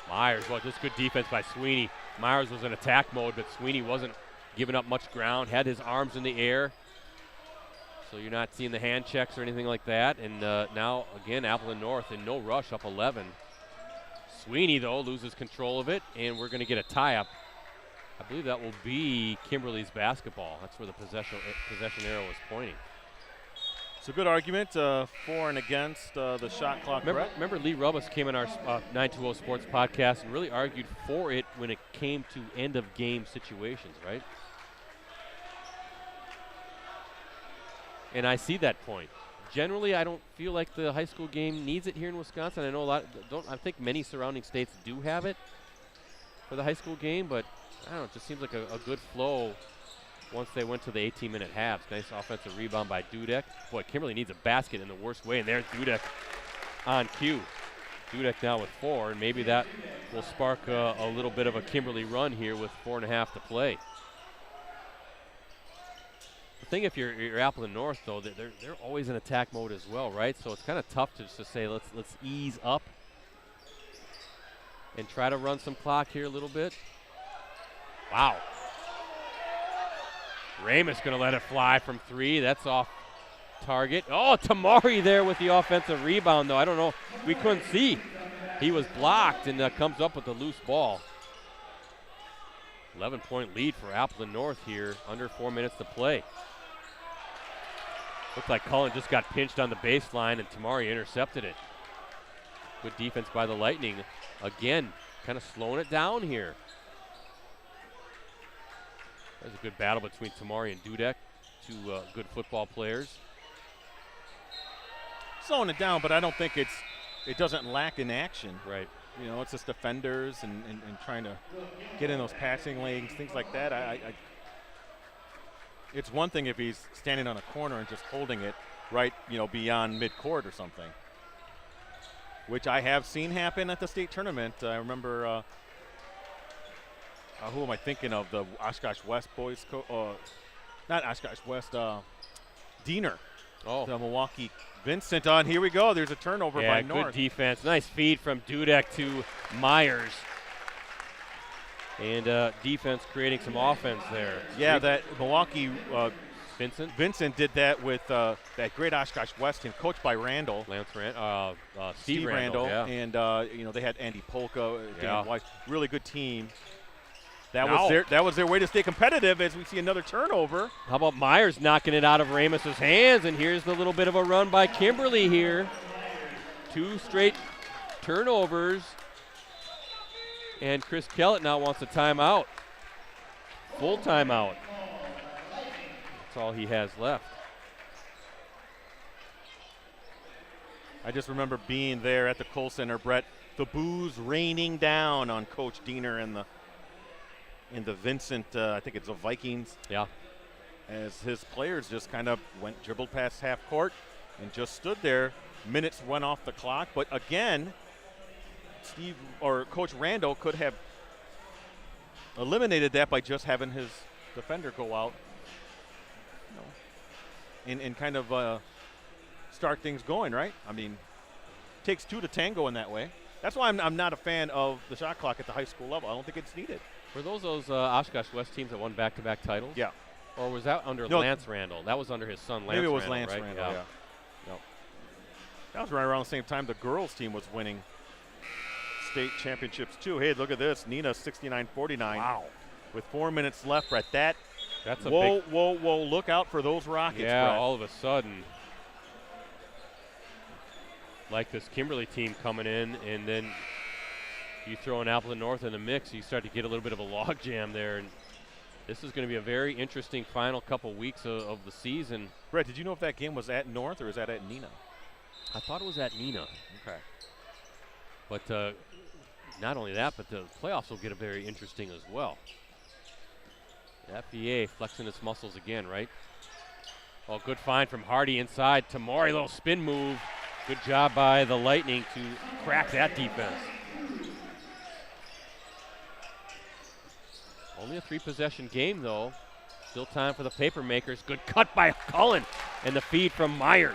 Myers, well, just good defense by Sweeney. Myers was in attack mode, but Sweeney wasn't giving up much ground, had his arms in the air. So you're not seeing the hand checks or anything like that. And now, again, Appleton North in no rush, up 11. Sweeney, though, loses control of it, and we're going to get a tie-up. I believe that will be Kimberly's basketball. That's where the possession arrow was pointing. It's a good argument for and against the shot clock. Remember Lee Rubbis came in our 920 Sports podcast and really argued for it when it came to end-of-game situations, right? And I see that point. Generally, I don't feel like the high school game needs it here in Wisconsin. I know I think many surrounding states do have it for the high school game, but I don't know, it just seems like a good flow once they went to the 18-minute halves. Nice offensive rebound by Dudek. Boy, Kimberly needs a basket in the worst way, and there's Dudek on cue. Dudek now with 4, and maybe that will spark a little bit of a Kimberly run here with 4.5 to play. The thing, if you're Appleton North, though, they're always in attack mode as well, right? So it's kind of tough to just say let's ease up and try to run some clock here a little bit. Wow. Ramus going to let it fly from 3. That's off target. Oh, Tamari there with the offensive rebound, though. I don't know. We couldn't see. He was blocked and comes up with a loose ball. 11-point lead for Appleton North here. Under 4 minutes to play. Looked like Cullen just got pinched on the baseline, and Tamari intercepted it. Good defense by the Lightning. Again, kind of slowing it down here. There's a good battle between Tamari and Dudek, two good football players. Slowing it down, but I don't think it doesn't lack in action. Right. You know, it's just defenders and trying to get in those passing lanes, things like that. It's one thing if he's standing on a corner and just holding it right, beyond midcourt or something, which I have seen happen at the state tournament. I remember. Who am I thinking of? The Oshkosh West boys not Oshkosh West, Diener. Oh. The Milwaukee Vincent on. Here we go. There's a turnover by North. Good defense. Nice feed from Dudek to Myers. And defense creating some offense there. Yeah, that Milwaukee Vincent did that with that great Oshkosh West team, coached by Randall. Steve Randall. Yeah. And they had Andy Polka, Dan Weiss, really good team. That was their way to stay competitive as we see another turnover. How about Myers knocking it out of Ramos's hands, and here's the little bit of a run by Kimberly here. 2 straight turnovers, and Chris Kellett now wants a timeout. Full timeout. That's all he has left. I just remember being there at the Kohl Center, Brett, the boos raining down on Coach Diener and the Vincent, I think it's the Vikings. Yeah. As his players just kind of dribbled past half court and just stood there. Minutes went off the clock, but again, Coach Randall could have eliminated that by just having his defender go out, and kind of start things going, right? I mean, it takes 2 to tango in that way. That's why I'm not a fan of the shot clock at the high school level. I don't think it's needed. Were those Oshkosh West teams that won back-to-back titles? Yeah. Or was that under Lance Randall? That was under his son, Lance Randall. Maybe it was Lance right? Randall, yeah. No. That was right around the same time the girls team was winning state championships, too. Hey, look at this. Nina 69-49. Wow. With 4 minutes left, Brett. That's a big. Whoa. Look out for those Rockets, yeah, Brett. all of a sudden. Like this Kimberly team coming in, and then you throw an Appleton North in the mix, you start to get a little bit of a log jam there. And this is going to be a very interesting final couple weeks of the season. Brett, did you know if that game was at North or is that at Nina? I thought it was at Nina. Okay. But not only that, but the playoffs will get very interesting as well. The FBA flexing its muscles again, right? Oh, good find from Hardy inside. Tamori, little spin move. Good job by the Lightning to crack that defense. Only a 3-possession game, though. Still time for the paper makers. Good cut by Cullen, and the feed from Myers.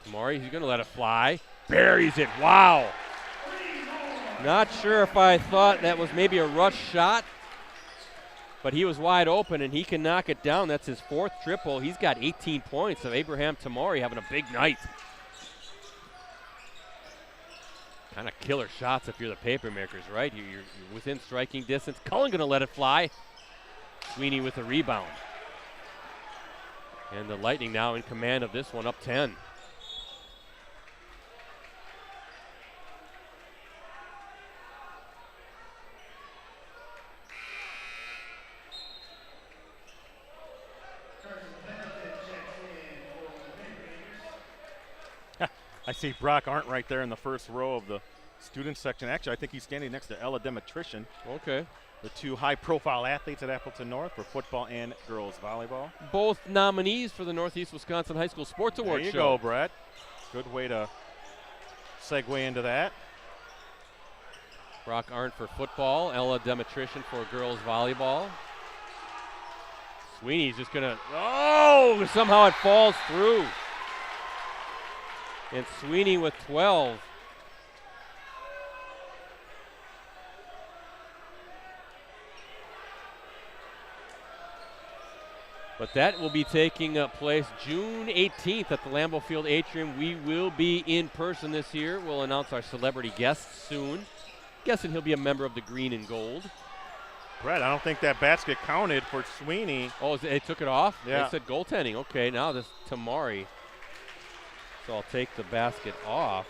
Tamori, he's going to let it fly. Buries it. Wow. Not sure if I thought that was maybe a rush shot, but he was wide open, and he can knock it down. That's his 4th triple. He's got 18 points. So Abraham Tamori having a big night. Kind of killer shots if you're the paper makers, right? You're within striking distance. Cullen going to let it fly. Sweeney with the rebound. And the Lightning now in command of this one, up 10. I see Brock Arndt right there in the first row of the student section. Actually, I think he's standing next to Ella Demetrician. Okay. The 2 high-profile athletes at Appleton North for football and girls volleyball. Both nominees for the Northeast Wisconsin High School Sports Awards There you show. go, Brett. Good way to segue into that. Brock Arndt for football, Ella Demetrician for girls volleyball. Sweeney's just going to, somehow it falls through. And Sweeney with 12. But that will be taking place June 18th at the Lambeau Field Atrium. We will be in person this year. We'll announce our celebrity guests soon. Guessing he'll be a member of the green and gold. Brett, I don't think that basket counted for Sweeney. Oh, they took it off? Yeah. They said goaltending. Okay, now this Tamari. So I'll take the basket off.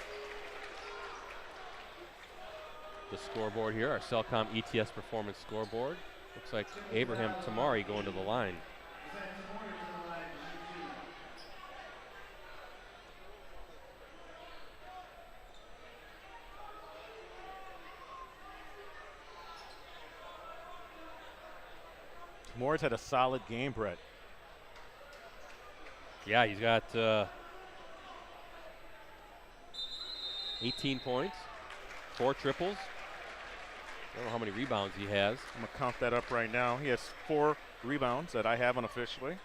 The scoreboard here, our Cellcom ETS Performance scoreboard. Looks like Abraham Tamari going to the line. Moore's had a solid game, Brett. Yeah, he's got 18 points, 4 triples. I don't know how many rebounds he has. I'm going to count that up right now. He has 4 rebounds that I have unofficially.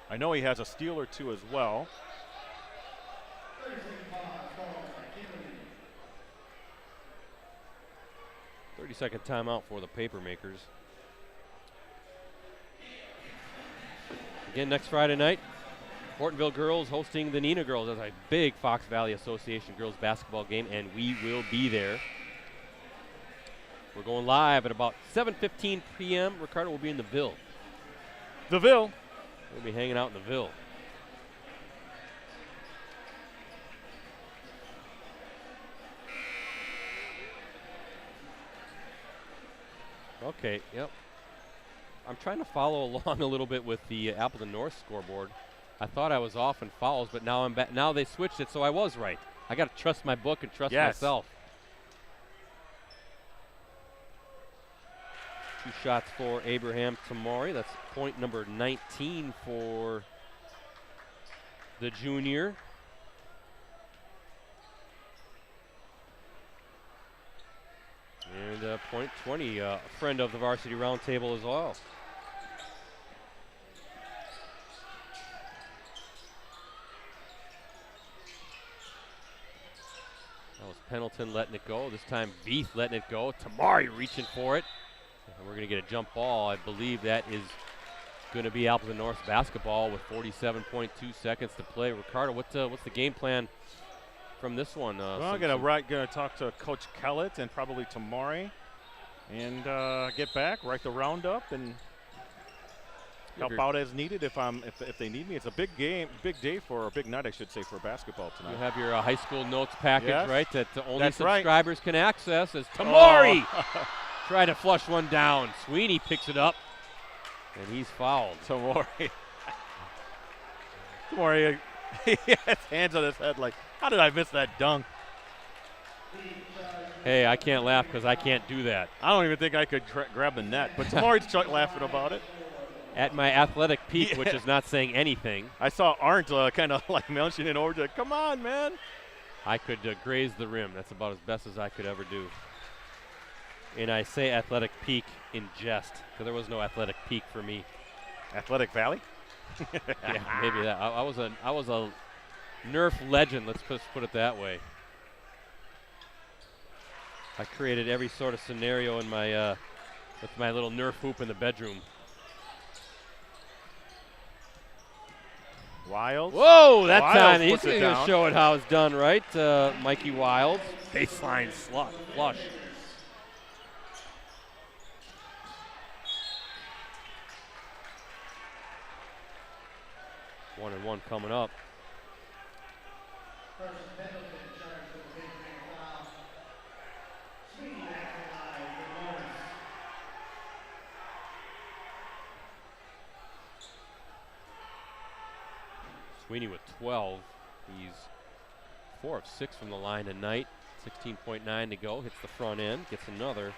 I know he has a steal or 2 as well. 30-second timeout for the Papermakers. Again, next Friday night, Hortonville girls hosting the Neenah girls. That's a big Fox Valley Association girls basketball game, and we will be there. We're going live at about 7:15 p.m. Ricardo will be in the Ville. The Ville. We'll be hanging out in the Ville. Okay, yep. I'm trying to follow along a little bit with the Appleton North scoreboard. I thought I was off in fouls, but now I'm back. Now they switched it, so I was right. I got to trust my book and trust myself. 2 shots for Abraham Tamari. That's point number 19 for the junior. And point 20, a friend of the Varsity Roundtable as well. That was Pendleton letting it go. This time Veith letting it go. Tamari reaching for it. And we're going to get a jump ball. I believe that is going to be Appleton North basketball with 47.2 seconds to play. Ricardo, what's the game plan from this one? Well, I'm going to talk to Coach Kellett and probably Tamari and get back, write the roundup, and help out as needed if they need me. It's a big game, big day for a big night, I should say, for basketball tonight. You have your high school notes package, yes, right? That only that's subscribers can access. As Tamari try to flush one down. Sweeney picks it up, and he's fouled. Tamari, he has hands on his head like, how did I miss that dunk? Hey, I can't laugh because I can't do that. I don't even think I could grab the net, but Tamari's laughing about it. At my athletic peak, which is not saying anything. I saw Arndt kind of like mentioning over to, come on, man. I could graze the rim. That's about as best as I could ever do. And I say athletic peak in jest, because there was no athletic peak for me. Athletic Valley? Yeah, maybe that. I was a Nerf legend, let's put it that way. I created every sort of scenario in my with my little Nerf hoop in the bedroom. Wilds. Whoa, that Wilds time he's puts it going to down. show it how it's done, right? Mikey Wilds, baseline flush. One and one coming up. Sweeney with 12. He's 4 of 6 from the line tonight. 16.9 to go. Hits the front end. Gets another.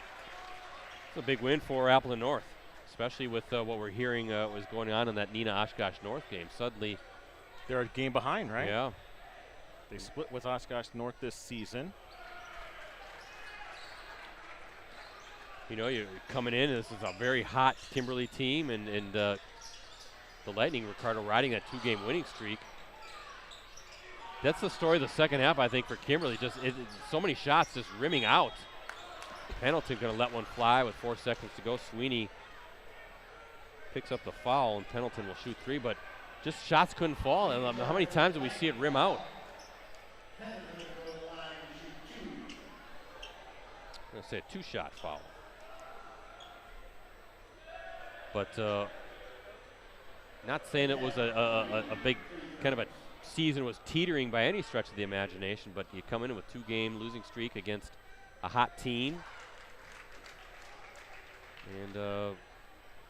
It's a big win for Appleton North, especially with what we're hearing was going on in that Neenah Oshkosh North game. Suddenly, they're a game behind, right? Yeah. They split with Oshkosh North this season. You know, you're coming in, this is a very hot Kimberly team, and the Lightning, Ricardo, riding that 2-game winning streak. That's the story of the second half, I think, for Kimberly. So many shots just rimming out. Pendleton going to let one fly with 4 seconds to go. Sweeney picks up the foul, and Pendleton will shoot 3, but just shots couldn't fall. And how many times did we see it rim out? I'm going to say a 2-shot foul. But not saying it was a big kind of a season was teetering by any stretch of the imagination, but you come in with 2-game losing streak against a hot team. And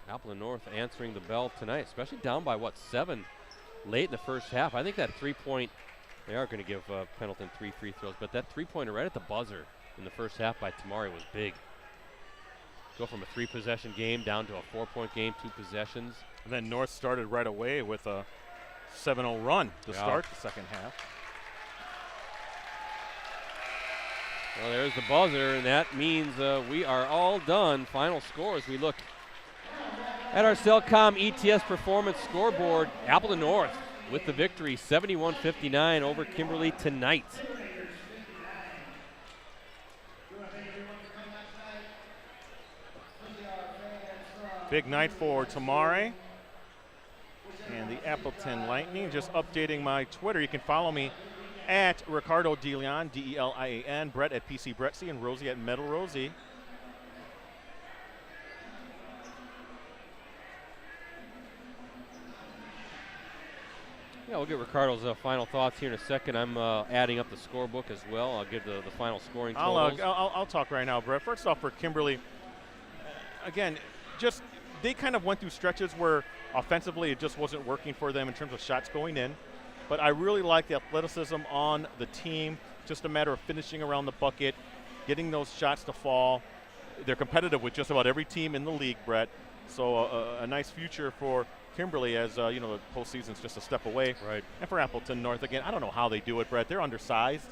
Appleton North answering the bell tonight, especially down by, 7 late in the first half. I think that 3-point, they are going to give Pendleton 3 free throws, but that 3-pointer right at the buzzer in the first half by Tamari was big. Go from a 3-possession game down to a 4-point game, 2 possessions. And then North started right away with a 7-0 run to start the second half. Well, there's the buzzer, and that means we are all done. Final score as we look at our Cellcom ETS Performance scoreboard. Appleton North with the victory, 71-59 over Kimberly tonight. Big night for Tamare and the Appleton Lightning. Just updating my Twitter. You can follow me at Ricardo DeLeon, D-E-L-I-A-N, Brett at PC Brettsy, and Rosie at Metal Rosie. Yeah, we'll get Ricardo's final thoughts here in a second. I'm adding up the scorebook as well. I'll give the final scoring totals. I'll talk right now, Brett. First off, for Kimberly, again, just they kind of went through stretches where offensively it just wasn't working for them in terms of shots going in. But I really like the athleticism on the team. Just a matter of finishing around the bucket, getting those shots to fall. They're competitive with just about every team in the league, Brett. So a nice future for Kimberly as, the postseason's just a step away. Right. And for Appleton North, again, I don't know how they do it, Brett. They're undersized.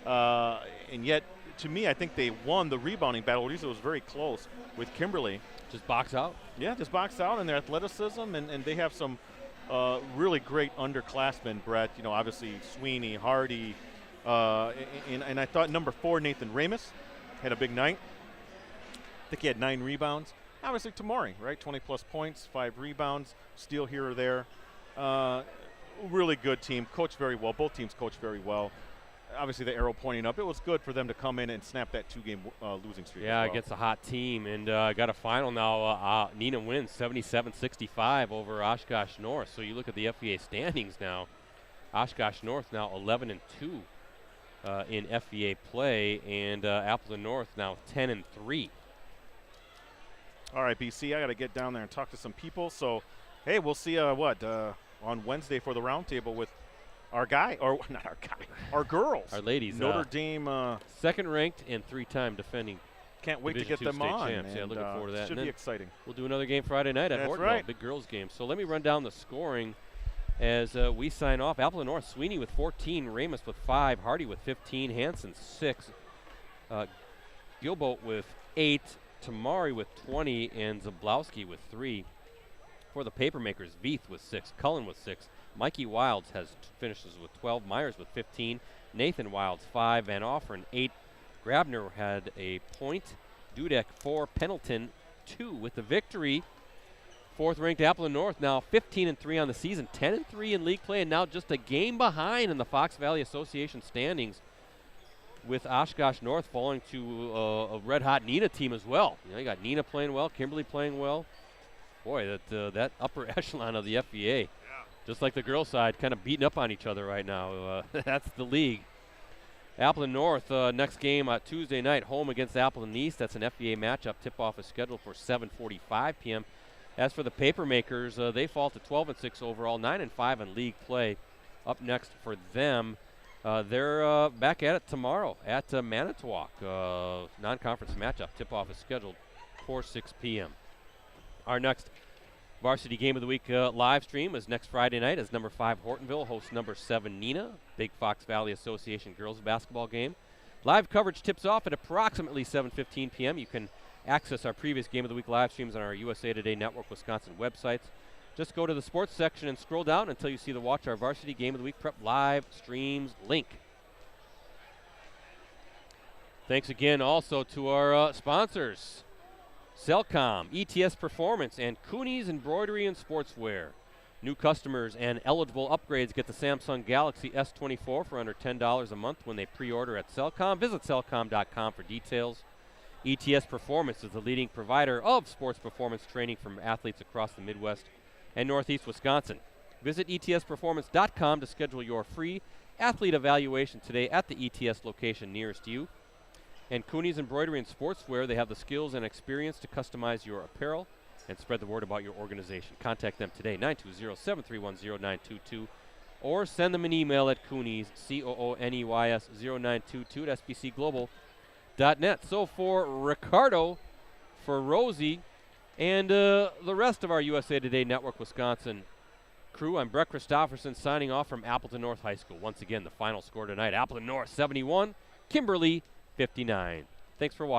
And yet, to me, I think they won the rebounding battle. At least it was very close with Kimberly. Just box out? Yeah, just box out in their athleticism, and they have some really great underclassmen, Brett. Obviously Sweeney, Hardy, and I thought number 4, Nathan Ramus, had a big night. I think he had 9 rebounds. Obviously Tamari, right? 20-plus points, 5 rebounds, steal here or there. Really good team, coached very well. Both teams coached very well. Obviously the arrow pointing up. It was good for them to come in and snap that 2-game losing streak. Yeah, as well. against a hot team. And got a final now. Nina wins 77-65 over Oshkosh North. So you look at the FVA standings now. Oshkosh North now 11-2 in FVA play, and Appleton North now 10-3. All right, BC, I got to get down there and talk to some people. So, hey, we'll see on Wednesday for the roundtable with our guy, or not our guy, our girls. Our ladies. Notre Dame. Second ranked and 3-time defending. Can't wait Division to get them state on. champs. Yeah, looking forward to that. Should be exciting. We'll do another game Friday night at That's Hortonville. right. Big girls game. So let me run down the scoring as we sign off. Appleton North, Sweeney with 14, Ramus with 5, Hardy with 15, Hansen 6, Gilboat with 8, Tamari with 20, and Zablowski with 3. For the Papermakers, Veith with 6, Cullen with 6, Mikey Wilds finishes with 12, Myers with 15, Nathan Wilds 5, Van Offeren 8, Grabner had a point, Dudek 4, Pendleton 2 with the victory. Fourth-ranked Appleton North now 15-3 on the season, 10-3 in league play, and now just a game behind in the Fox Valley Association standings, with Oshkosh North falling to a red-hot Neenah team as well. You got Neenah playing well, Kimberly playing well. Boy, that upper echelon of the FVA, just like the girls' side, kind of beating up on each other right now. That's the league. Appleton North, next game Tuesday night, home against Appleton East. That's an FVA matchup. Tip-off is scheduled for 7:45 p.m. As for the Papermakers, they fall to 12-6 overall, 9-5 in league play. Up next for them, they're back at it tomorrow at Manitowoc. Non-conference matchup. Tip-off is scheduled for 6 p.m. Our next varsity game of the week live stream is next Friday night as number 5 Hortonville hosts number 7 Neenah. Big Fox Valley Association girls basketball game. Live coverage tips off at approximately 7:15 p.m. You can access our previous Game of the Week live streams on our USA Today Network Wisconsin websites. Just go to the sports section and scroll down until you see the Watch Our Varsity Game of the Week Prep live streams link. Thanks again also to our sponsors, Cellcom, ETS Performance, and Cooney's Embroidery and Sportswear. New customers and eligible upgrades get the Samsung Galaxy S24 for under $10 a month when they pre-order at Cellcom. Visit cellcom.com for details. ETS Performance is the leading provider of sports performance training from athletes across the Midwest and Northeast Wisconsin. Visit etsperformance.com to schedule your free athlete evaluation today at the ETS location nearest you. And Cooney's Embroidery and Sportswear, they have the skills and experience to customize your apparel and spread the word about your organization. Contact them today, 920-731-0922, or send them an email at Cooney's, COONEYS 0922 at SBCglobal.net. So for Ricardo, for Rosie, and the rest of our USA Today Network Wisconsin crew, I'm Brett Christopherson signing off from Appleton North High School. Once again, the final score tonight, Appleton North 71, Kimberly 59. Thanks for watching.